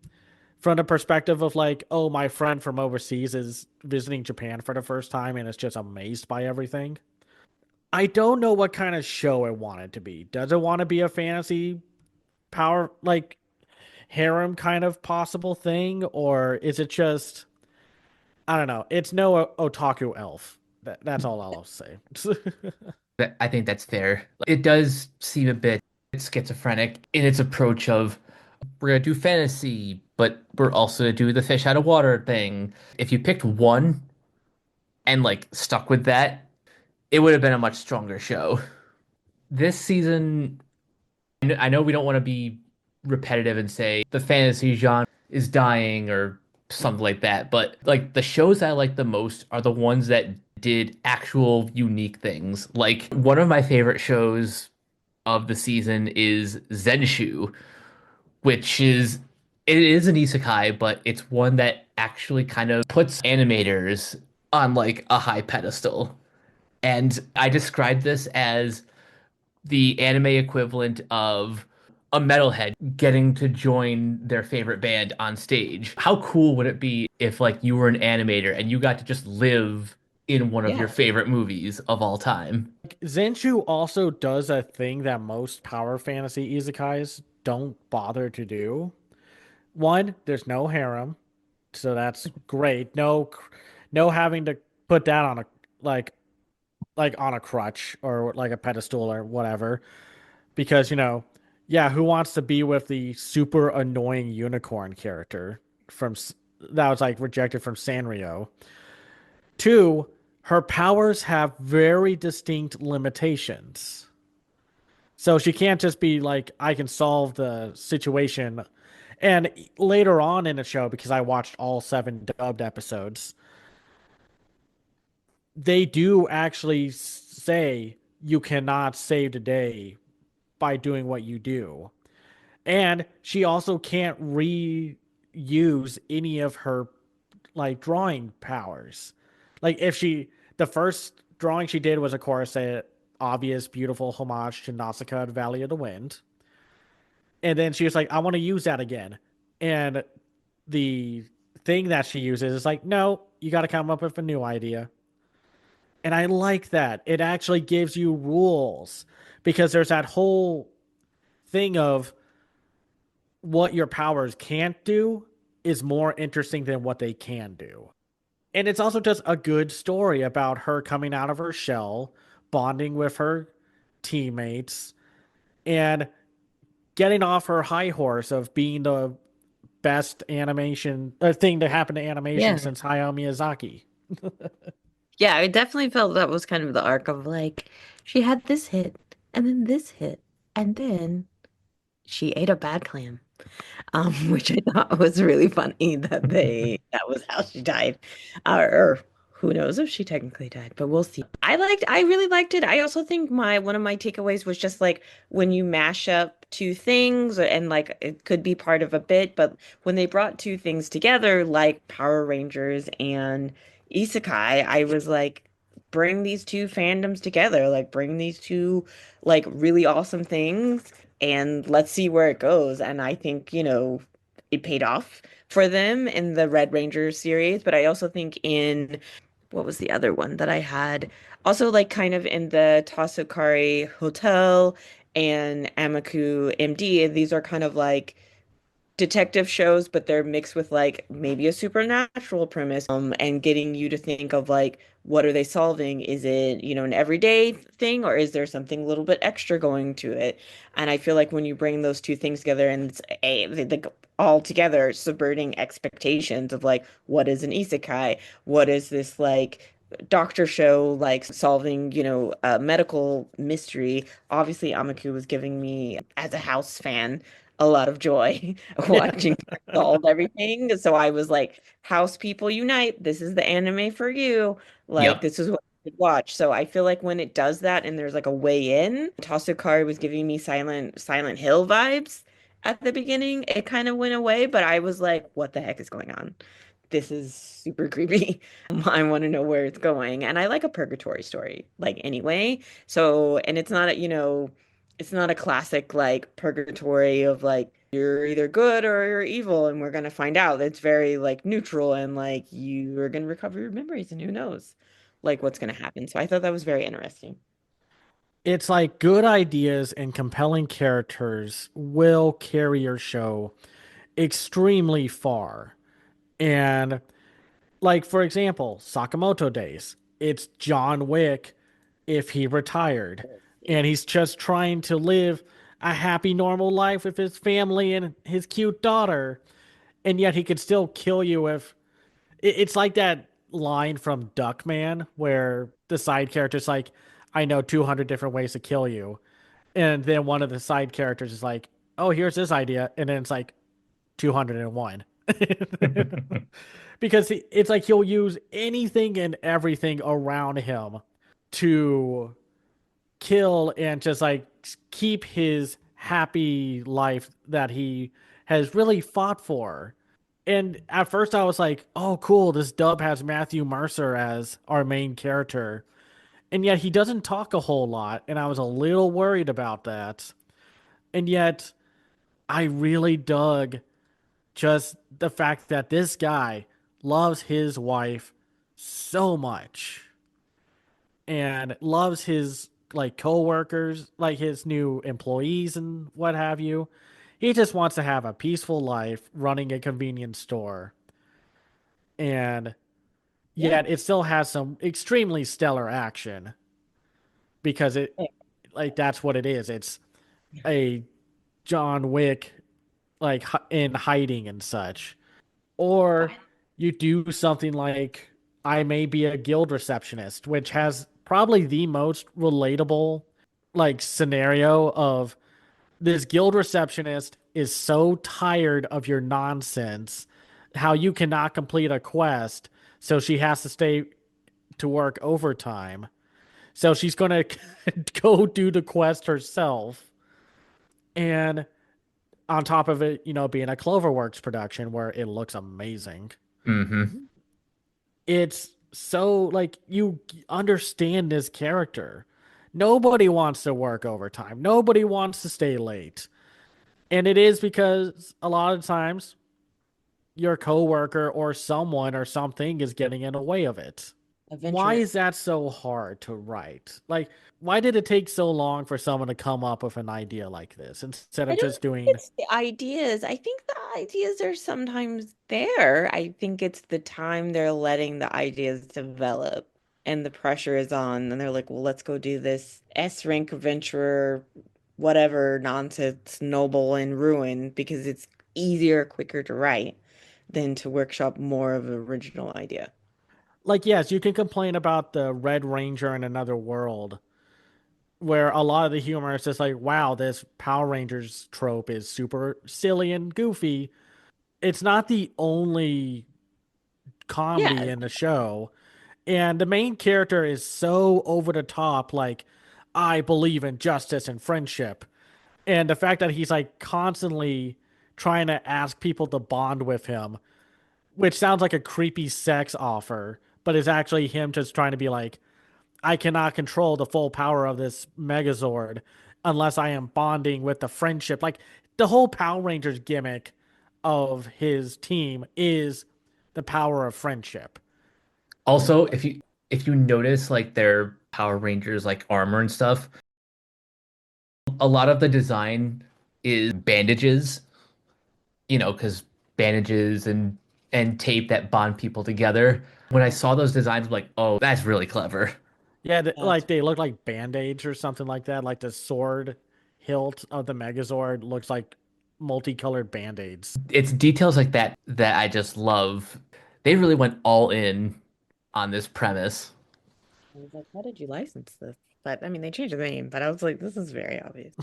from the perspective of like, oh, my friend from overseas is visiting Japan for the first time and is just amazed by everything. I don't know what kind of show it wanted to be. Does it want to be a fantasy power like harem kind of possible thing, or is it just I don't know? It's no otaku elf. That's all I'll say. I think that's fair. It does seem a bit schizophrenic in its approach of we're gonna do fantasy, but we're also gonna do the fish out of water thing. If you picked one and like stuck with that, it would have been a much stronger show. This season, I know we don't want to be repetitive and say the fantasy genre is dying or something like that, but like the shows I like the most are the ones that did actual unique things. Like one of my favorite shows of the season is Zenshu, which is it is an isekai, but it's one that actually kind of puts animators on like a high pedestal. And I describe this as the anime equivalent of a metalhead getting to join their favorite band on stage. How cool would it be if like you were an animator and you got to just live in one of your Yeah. favorite movies of all time? Zenshu also does a thing that most power fantasy isekais don't bother to do. One, there's no harem, so that's great. No having to put that on a like on a crutch or like a pedestal or whatever. Because yeah, who wants to be with the super annoying unicorn character from that was like rejected from Sanrio? Two, her powers have very distinct limitations. So she can't just be like, I can solve the situation. And later on in the show, because I watched all seven dubbed episodes, they do actually say you cannot save the day by doing what you do. And she also can't reuse any of her like drawing powers. Like if the first drawing she did was of course a obvious beautiful homage to Nausicaa at Valley of the Wind. And then she was like, I want to use that again. And the thing that she uses is like, no, you got to come up with a new idea. And I like that. It actually gives you rules because there's that whole thing of what your powers can't do is more interesting than what they can do. And it's also just a good story about her coming out of her shell, bonding with her teammates, and getting off her high horse of being the best animation thing to happen to animation Yeah. since Hayao Miyazaki. Yeah, I definitely felt that was kind of the arc of like she had this hit and then this hit and then she ate a bad clam. Which I thought was really funny that that was how she died. Or who knows if she technically died, but we'll see. I really liked it. I also think my one of my takeaways was just like when you mash up two things and like it could be part of a bit, but when they brought two things together, like Power Rangers and Isekai, I was like, bring these two fandoms together, like bring these two like really awesome things and let's see where it goes. And I think, it paid off for them in the Red Ranger series, but I also think in what was the other one that I had? Also, like kind of in the Tasukari Hotel and Amaku MD, these are kind of like detective shows, but they're mixed with like maybe a supernatural premise, and getting you to think of like what are they solving? Is it, an everyday thing or is there something a little bit extra going to it? And I feel like when you bring those two things together and it's they go all together, subverting expectations of like what is an isekai? What is this like doctor show like solving, a medical mystery? Obviously, Amaku was giving me, as a house fan, a lot of joy Yeah. watching her solve everything. So I was like, House people unite. This is the anime for you. Like, Yep. this is what you should watch. So I feel like when it does that and there's like a way in, Tasukari was giving me Silent Hill vibes at the beginning. It kind of went away, but I was like, what the heck is going on? This is super creepy. I want to know where it's going. And I like a purgatory story, like anyway. So, and it's not a classic like purgatory of like you're either good or you're evil and we're gonna find out. It's very like neutral and like you're gonna recover your memories and who knows like what's gonna happen. So I thought that was very interesting. It's like good ideas and compelling characters will carry your show extremely far. And like for example, Sakamoto Days. It's John Wick if he retired and he's just trying to live a happy normal life with his family and his cute daughter, and yet he could still kill you if it's like that line from Duckman where the side character's like, I know 200 different ways to kill you. And then one of the side characters is like, oh, here's this idea. And then it's like 201. Because it's like he'll use anything and everything around him to kill and just like keep his happy life that he has really fought for. And at first I was like, oh, cool, this dub has Matthew Mercer as our main character. And yet he doesn't talk a whole lot. And I was a little worried about that. And yet I really dug just the fact that this guy loves his wife so much and loves his like coworkers, like his new employees and what have you. He just wants to have a peaceful life running a convenience store. And Yeah. yet it still has some extremely stellar action because it like that's what it is. It's a John Wick like in hiding and such. Or you do something like I May Be a Guild Receptionist, which has probably the most relatable like scenario of this guild receptionist is so tired of your nonsense, how you cannot complete a quest, so she has to stay to work overtime. So she's going to go do the quest herself. And on top of it, being a Cloverworks production where it looks amazing. Hmm. It's so like you understand this character. Nobody wants to work overtime. Nobody wants to stay late. And it is because a lot of times your coworker or someone or something is getting in the way of it. Why Adventure. is that so hard to write? Like, why did it take so long for someone to come up with an idea like this instead I of don't just think doing, it's the ideas. I think the ideas are sometimes there. I think it's the time they're letting the ideas develop and the pressure is on, and they're like, well, let's go do this S rank adventure, whatever nonsense, noble and ruin, because it's easier, quicker to write than to workshop more of an original idea. like, yes, you can complain about the Red Ranger in Another World, where a lot of the humor is just like, wow, this Power Rangers trope is super silly and goofy. It's not the only comedy Yeah, in the show. And the main character is so over the top, like, I believe in justice and friendship. And the fact that he's like constantly trying to ask people to bond with him, which sounds like a creepy sex offer, but is actually him just trying to be like, I cannot control the full power of this Megazord unless I am bonding with the friendship. Like the whole Power Rangers gimmick of his team is the power of friendship. Also, if you notice like their Power Rangers like armor and stuff, a lot of the design is bandages, because bandages and tape that bond people together. When I saw those designs, I'm like, oh, that's really clever. Yeah, that's like they look like band-aids or something like that. Like the sword hilt of the Megazord looks like multicolored band-aids. It's details like that that I just love. They really went all in on this premise. I was like, how did you license this? But I mean, they changed the name, but I was like, this is very obvious.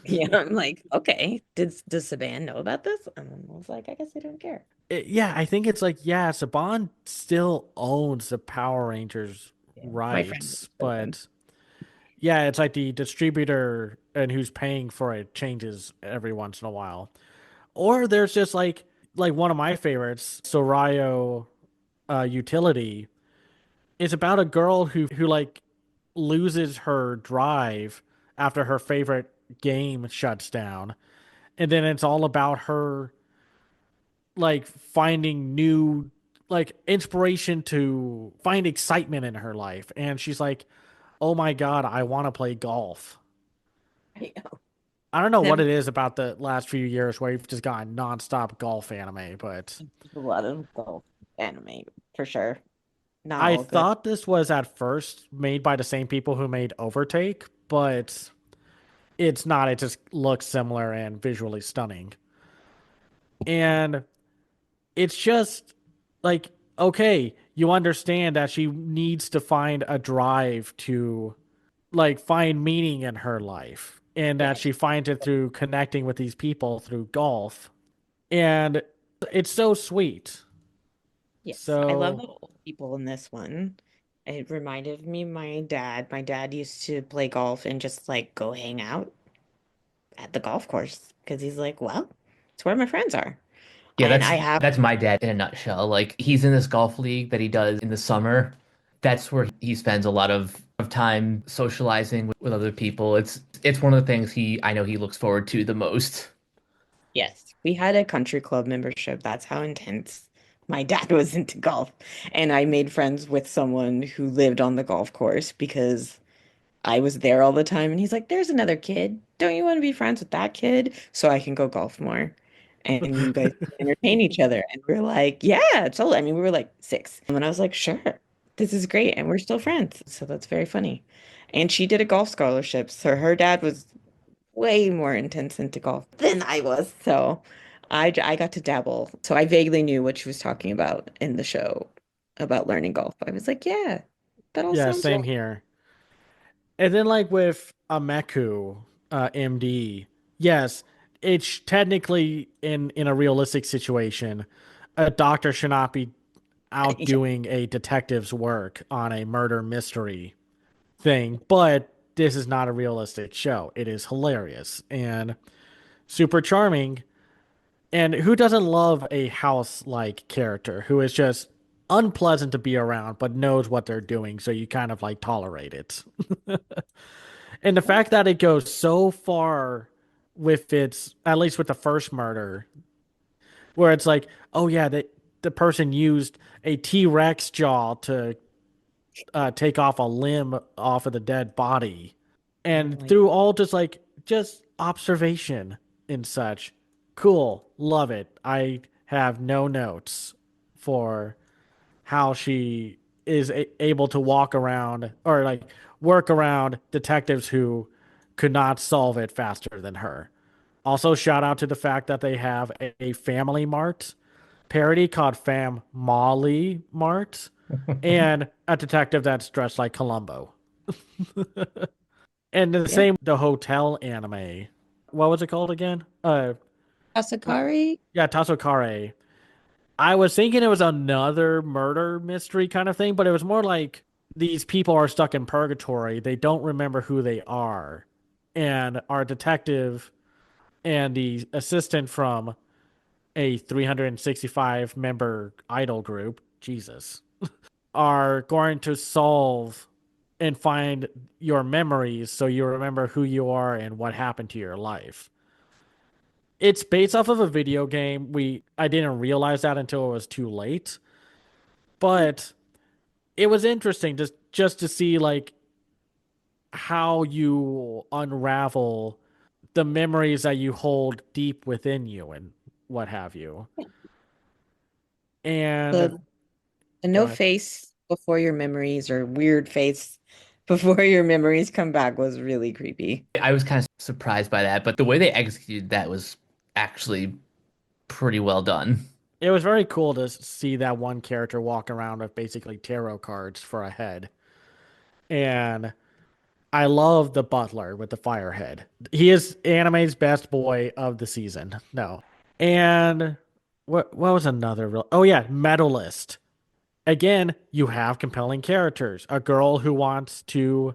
Yeah, I'm like, okay, does Saban know about this? And I was like, I guess they don't care. Yeah, I think it's like, yeah, Saban still owns the Power Rangers Yeah, my friend rights, was them. but yeah, it's like the distributor and who's paying for it changes every once in a while. Or there's just like one of my favorites, Soraya Utility, is about a girl who like loses her drive after her favorite game shuts down. And then it's all about her like finding new like inspiration to find excitement in her life. And she's like, "Oh my God, I want to play golf." I know. I don't know what Never it is about the last few years where you've just gotten nonstop golf anime, but a lot of golf anime for sure. Not I all good. thought this was at first made by the same people who made Overtake, but it's not. It just looks similar and visually stunning. And it's just like, okay, you understand that she needs to find a drive to like find meaning in her life and that Yeah. she finds it through connecting with these people through golf. And it's so sweet. Yes, I love So the old people in this one. It reminded me of my dad. My dad used to play golf and just like go hang out at the golf course because he's like, well, it's where my friends are. Yeah, And I have, that's my dad in a nutshell. Like he's in this golf league that he does in the summer. That's where he spends a lot of time socializing with other people. It's one of the things I know he looks forward to the most. yes, we had a country club membership. That's how intense my dad was into golf. And I made friends with someone who lived on the golf course because I was there all the time, and he's like, "There's another kid. Don't you want to be friends with that kid so I can go golf more?" And you guys can entertain each other. And we're like, "Yeah, totally." I mean, we were like six, and I was like, "Sure, this is great," and we're still friends. So that's very funny. And she did a golf scholarship, so her dad was way more intense into golf than I was. So I got to dabble. So I vaguely knew what she was talking about in the show about learning golf. I was like, "Yeah, that all yeah, sounds same right." here. And then like with Ameku, MD, yes, it's technically in a realistic situation, a doctor should not be outdoing a detective's work on a murder mystery thing, but this is not a realistic show. It is hilarious and super charming. And who doesn't love a house like character who is just unpleasant to be around but knows what they're doing, so you kind of like tolerate it. And the fact that it goes so far with its, at least with the first murder, where it's like, oh yeah, the person used a T-Rex jaw to take off a limb off of the dead body, Oh and my. through all just observation and such. Cool, love it. I have no notes for how she is able to walk around or like work around detectives who could not solve it faster than her. Also, shout out to the fact that they have a Family Mart parody called Fam Molly Mart and a detective that's dressed like Columbo. And the Yeah. same, the hotel anime. What was it called again? Asakari? Yeah, Tasokare. I was thinking it was another murder mystery kind of thing, but it was more like these people are stuck in purgatory. They don't remember who they are. And our detective and the assistant from a 365 member idol group, Jesus, are going to solve and find your memories so you remember who you are and what happened to your life. It's based off of a video game. I didn't realize that until it was too late, but it was interesting just to see like how you unravel the memories that you hold deep within you and what have you. And The the go no ahead. face before your memories or weird face before your memories come back was really creepy. I was kind of surprised by that, but the way they executed that was actually pretty well done. It was very cool to see that one character walk around with basically tarot cards for a head. And I love the butler with the fire head. He is anime's best boy of the season. No. And what was another real? Oh yeah, medalist. Again, you have compelling characters. A girl who wants to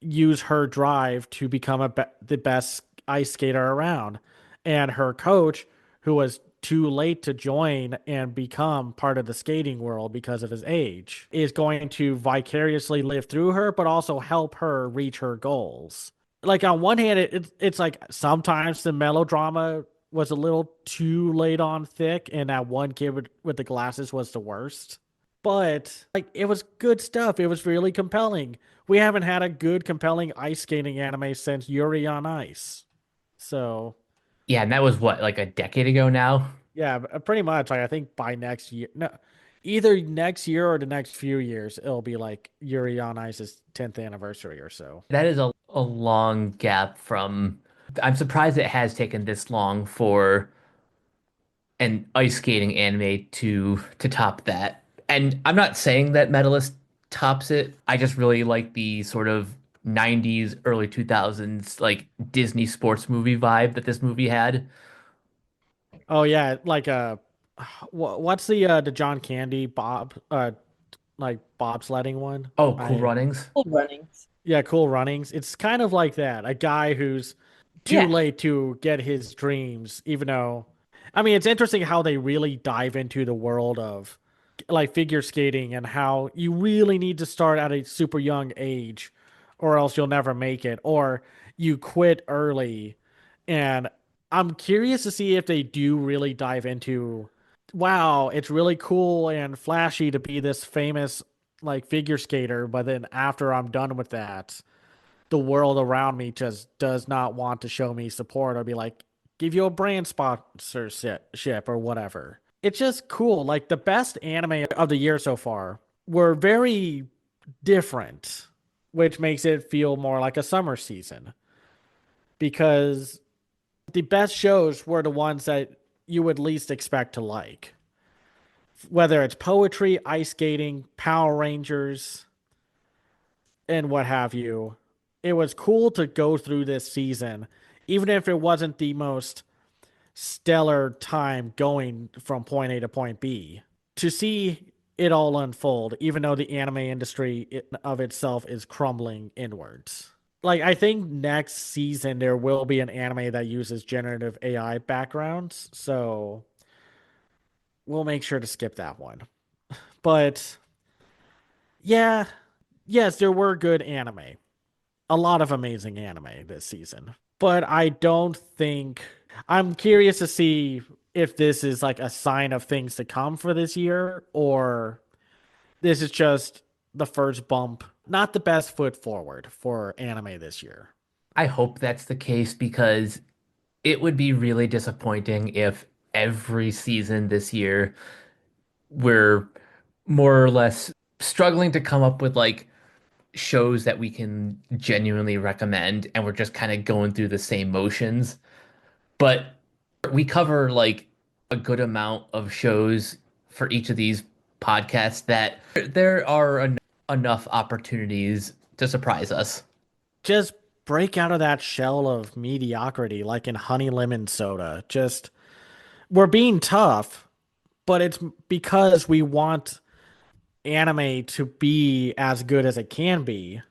use her drive to become the best ice skater around. And her coach, who was too late to join and become part of the skating world because of his age, is going to vicariously live through her, but also help her reach her goals. Like on one hand, it's like sometimes the melodrama was a little too laid on thick, and that one kid with the glasses was the worst. But like it was good stuff. It was really compelling. We haven't had a good, compelling ice skating anime since Yuri on Ice. So Yeah, and that was what, like a decade ago now? yeah, pretty much. Like I think by next year, no, either next year or the next few years, it'll be like Yuri on Ice's 10th anniversary or so. That is a long gap from. I'm surprised it has taken this long for an ice skating anime to top that. And I'm not saying that Medalist tops it. I just really like the sort of 90s, early 2000s like Disney sports movie vibe that this movie had. Oh yeah, like what's the John Candy Bob like bobsledding one? Oh, Cool I Runnings. Cool runnings. Yeah, Cool Runnings. It's kind of like that. A guy who's too Yeah. late to get his dreams, even though, I mean, it's interesting how they really dive into the world of like figure skating and how you really need to start at a super young age or else you'll never make it, or you quit early. And I'm curious to see if they do really dive into, wow, it's really cool and flashy to be this famous like figure skater, but then after I'm done with that, the world around me just does not want to show me support or be like, give you a brand sponsorship or whatever. It's just cool. Like the best anime of the year so far were very different, which makes it feel more like a summer season because the best shows were the ones that you would least expect to like. Whether it's poetry, ice skating, Power Rangers, and what have you. It was cool to go through this season, even if it wasn't the most stellar time going from point A to point B. To see it all unfold, even though the anime industry of itself is crumbling inwards. Like, I think next season there will be an anime that uses generative AI backgrounds, so we'll make sure to skip that one. But yeah, yes, there were good anime. A lot of amazing anime this season. But I don't think I'm curious to see if this is like a sign of things to come for this year, or this is just the first bump, not the best foot forward for anime this year. I hope that's the case because it would be really disappointing if every season this year we're more or less struggling to come up with like shows that we can genuinely recommend and we're just kind of going through the same motions. But we cover like a good amount of shows for each of these podcasts that there are enough opportunities to surprise us. Just break out of that shell of mediocrity like in Honey Lemon Soda. Just we're being tough, but it's because we want anime to be as good as it can be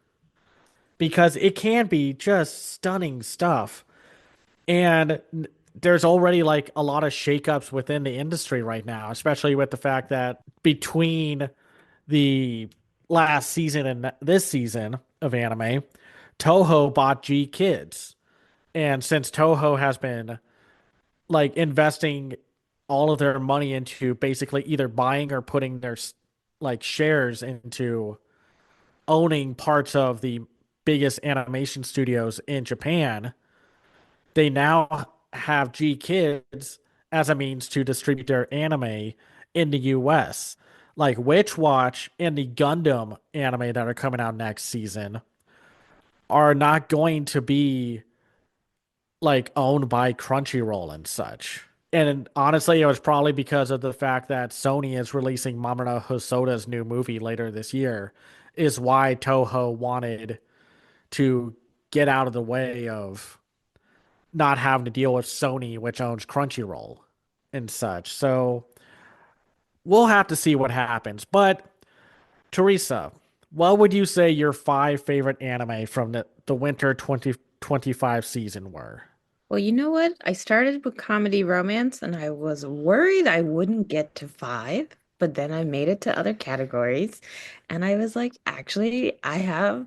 because it can be just stunning stuff. And there's already like a lot of shakeups within the industry right now, especially with the fact that between the last season and this season of anime, Toho bought G Kids. And since Toho has been like investing all of their money into basically either buying or putting their like shares into owning parts of the biggest animation studios in Japan, they now have G Kids as a means to distribute their anime in the US. Like Witch Watch and the Gundam anime that are coming out next season are not going to be like owned by Crunchyroll and such. And honestly, it was probably because of the fact that Sony is releasing Mamoru Hosoda's new movie later this year, is why Toho wanted to get out of the way of not having to deal with Sony, which owns Crunchyroll and such. So we'll have to see what happens. But Teresa, what would you say your five favorite anime from the winter 2025 season were? Well, you know what? I started with comedy romance and I was worried I wouldn't get to five, but then I made it to other categories and I was like, actually, I have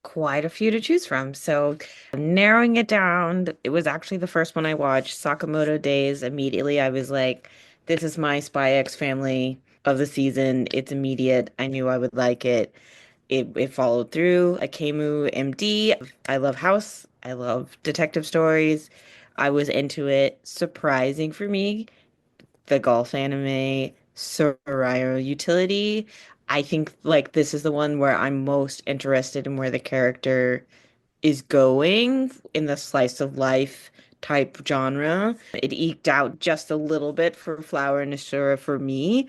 quite a few to choose from. So narrowing it down, it was actually the first one I watched, Sakamoto Days. Immediately, I was like, this is my Spy X Family of the season. It's immediate. I knew I would like it. It followed through. Akemu MD. I love House. I love detective stories. I was into it. Surprising for me, the golf anime, Soraya Utility. I think like this is the one where I'm most interested in where the character is going in the slice of life type genre. It eked out just a little bit for Flower and Asura for me.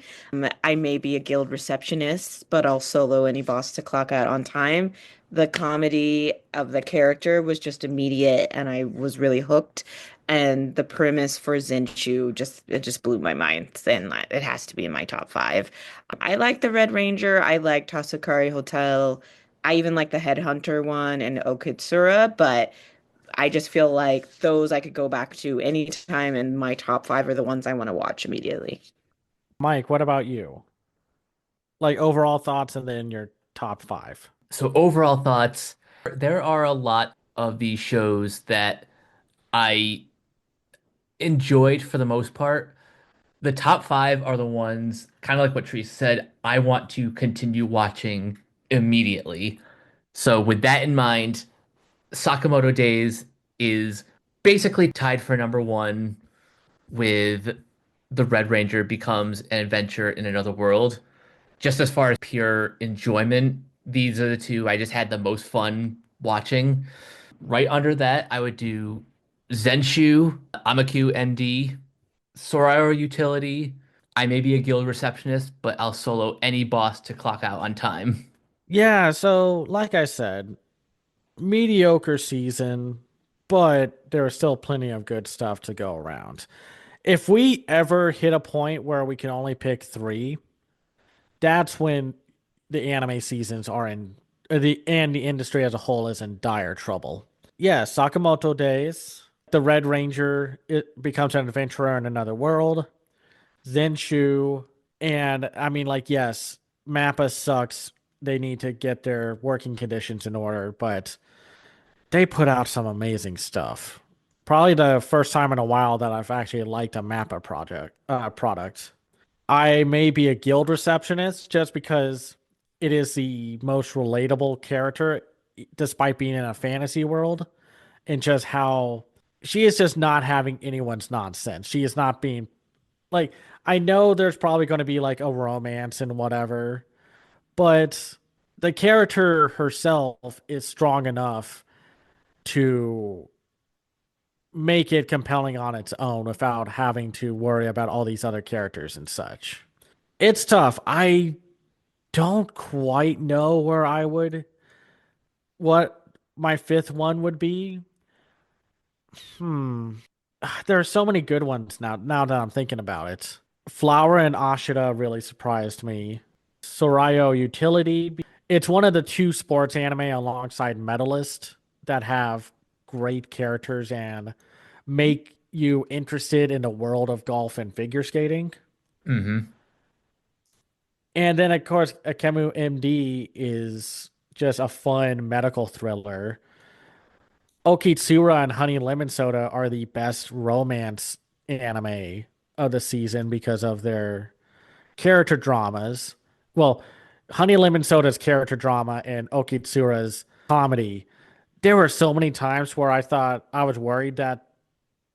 I may be a guild receptionist, but I'll solo any boss to clock out on time. The comedy of the character was just immediate and I was really hooked. And the premise for Zenchu just blew my mind. And it has to be in my top five. I like the Red Ranger. I like Tasukari Hotel. I even like the Headhunter one and Okitsura, but I just feel like those I could go back to anytime, and my top five are the ones I want to watch immediately. Mike, what about you? Like overall thoughts and then your top five. So overall thoughts, there are a lot of these shows that I enjoyed for the most part. The top five are the ones, kind of like what Teresa said, I want to continue watching immediately. So with that in mind, Sakamoto Days is basically tied for number one with The Red Ranger becomes an adventure in another world. Just as far as pure enjoyment, these are the two I just had the most fun watching. Right under that, I would do Zenshu, Amaku MD, Soraya Utility. I may be a guild receptionist, but I'll solo any boss to clock out on time. Yeah, so like I said, mediocre season, but there are still plenty of good stuff to go around. If we ever hit a point where we can only pick three, that's when the anime seasons are in the industry as a whole is in dire trouble. Yeah, Sakamoto Days, the Red Ranger it becomes an adventurer in another world, Zenshu, and I mean like yes, Mappa sucks. They need to get their working conditions in order, but they put out some amazing stuff. Probably the first time in a while that I've actually liked a Mappa product. I may be a guild receptionist just because it is the most relatable character, despite being in a fantasy world, and just how she is just not having anyone's nonsense. She is not being like, I know there's probably going to be like a romance and whatever, but the character herself is strong enough to make it compelling on its own without having to worry about all these other characters and such. It's tough. I don't quite know what my fifth one would be. Hmm. There are so many good ones now that I'm thinking about it. Flower and Ashita really surprised me. Sorayo Utility. It's one of the two sports anime alongside Medalist that have great characters and make you interested in the world of golf and figure skating. Hmm. And then, of course, Akemu MD is just a fun medical thriller. Okitsura and Honey Lemon Soda are the best romance anime of the season because of their character dramas. Well, Honey Lemon Soda's character drama and Okitsura's comedy. There were so many times where I thought I was worried that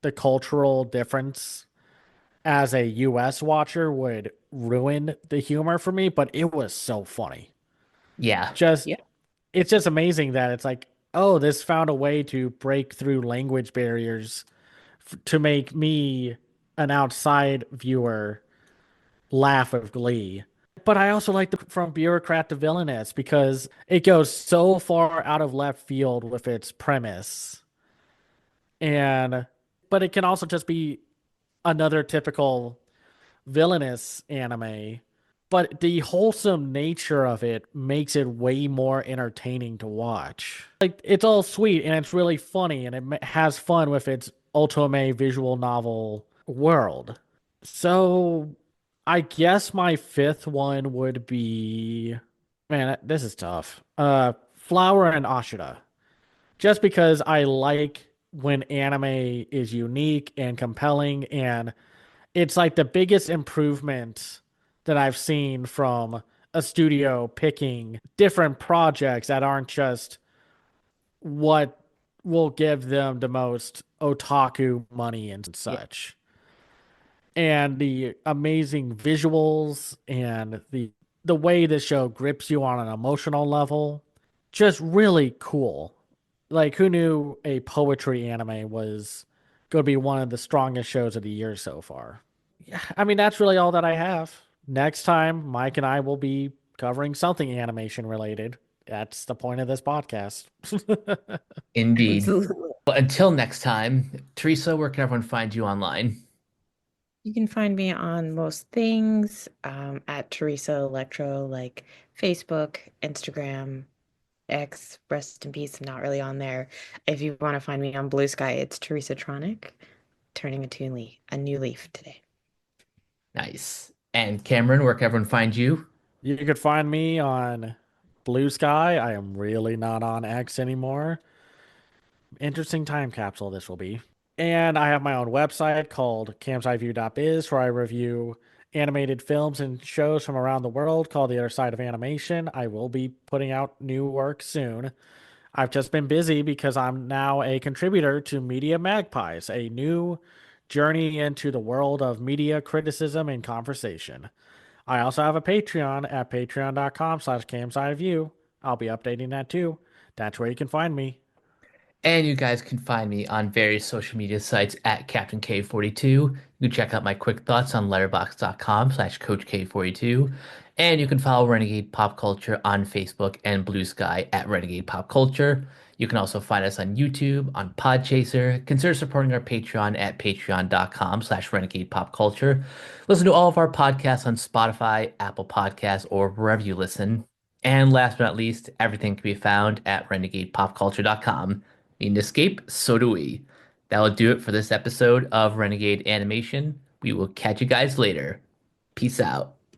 the cultural difference as a US watcher would ruin the humor for me, but it was so funny. Yeah. Just it's just amazing that it's like, oh, this found a way to break through language barriers to make me, an outside viewer, laugh with glee. But I also like the from bureaucrat to villainess because it goes so far out of left field with its premise. And but it can also just be another typical villainous anime, but the wholesome nature of it makes it way more entertaining to watch. Like it's all sweet and it's really funny and has fun with its otome visual novel world. So I guess my fifth one would be, man, this is tough. Flower and Ashita. Just because I like when anime is unique and compelling, and it's like the biggest improvement that I've seen from a studio picking different projects that aren't just what will give them the most otaku money and Yeah. such. And the amazing visuals and the way the show grips you on an emotional level, just really cool. Like who knew a poetry anime was going to be one of the strongest shows of the year so far? Yeah, I mean, that's really all that I have. Next time, Mike and I will be covering something animation related. That's the point of this podcast. Indeed. Absolutely. Well, until next time, Teresa, where can everyone find you online? You can find me on most things at Teresa Electro, like Facebook, Instagram, X, rest in peace. I'm not really on there. If you want to find me on Blue Sky, it's Teresa Tronic, turning a new leaf today. Nice. And Cameron, where can everyone find you? You could find me on Blue Sky. I am really not on X anymore. Interesting time capsule this will be. And I have my own website called camsideview.biz where I review animated films and shows from around the world called The Other Side of Animation. I will be putting out new work soon. I've just been busy because I'm now a contributor to Media Magpies, a new journey into the world of media criticism and conversation. I also have a Patreon at patreon.com/camsideview. I'll be updating that too. That's where you can find me. And you guys can find me on various social media sites at Captain K42. You can check out my quick thoughts on letterboxd.com/Coach K42. And you can follow Renegade Pop Culture on Facebook and Blue Sky at Renegade Pop Culture. You can also find us on YouTube, on Podchaser. Consider supporting our Patreon at patreon.com/Renegade Pop Culture. Listen to all of our podcasts on Spotify, Apple Podcasts, or wherever you listen. And last but not least, everything can be found at renegadepopculture.com. Need an escape? So do we. That'll do it for this episode of Renegade Animation. We will catch you guys later. Peace out.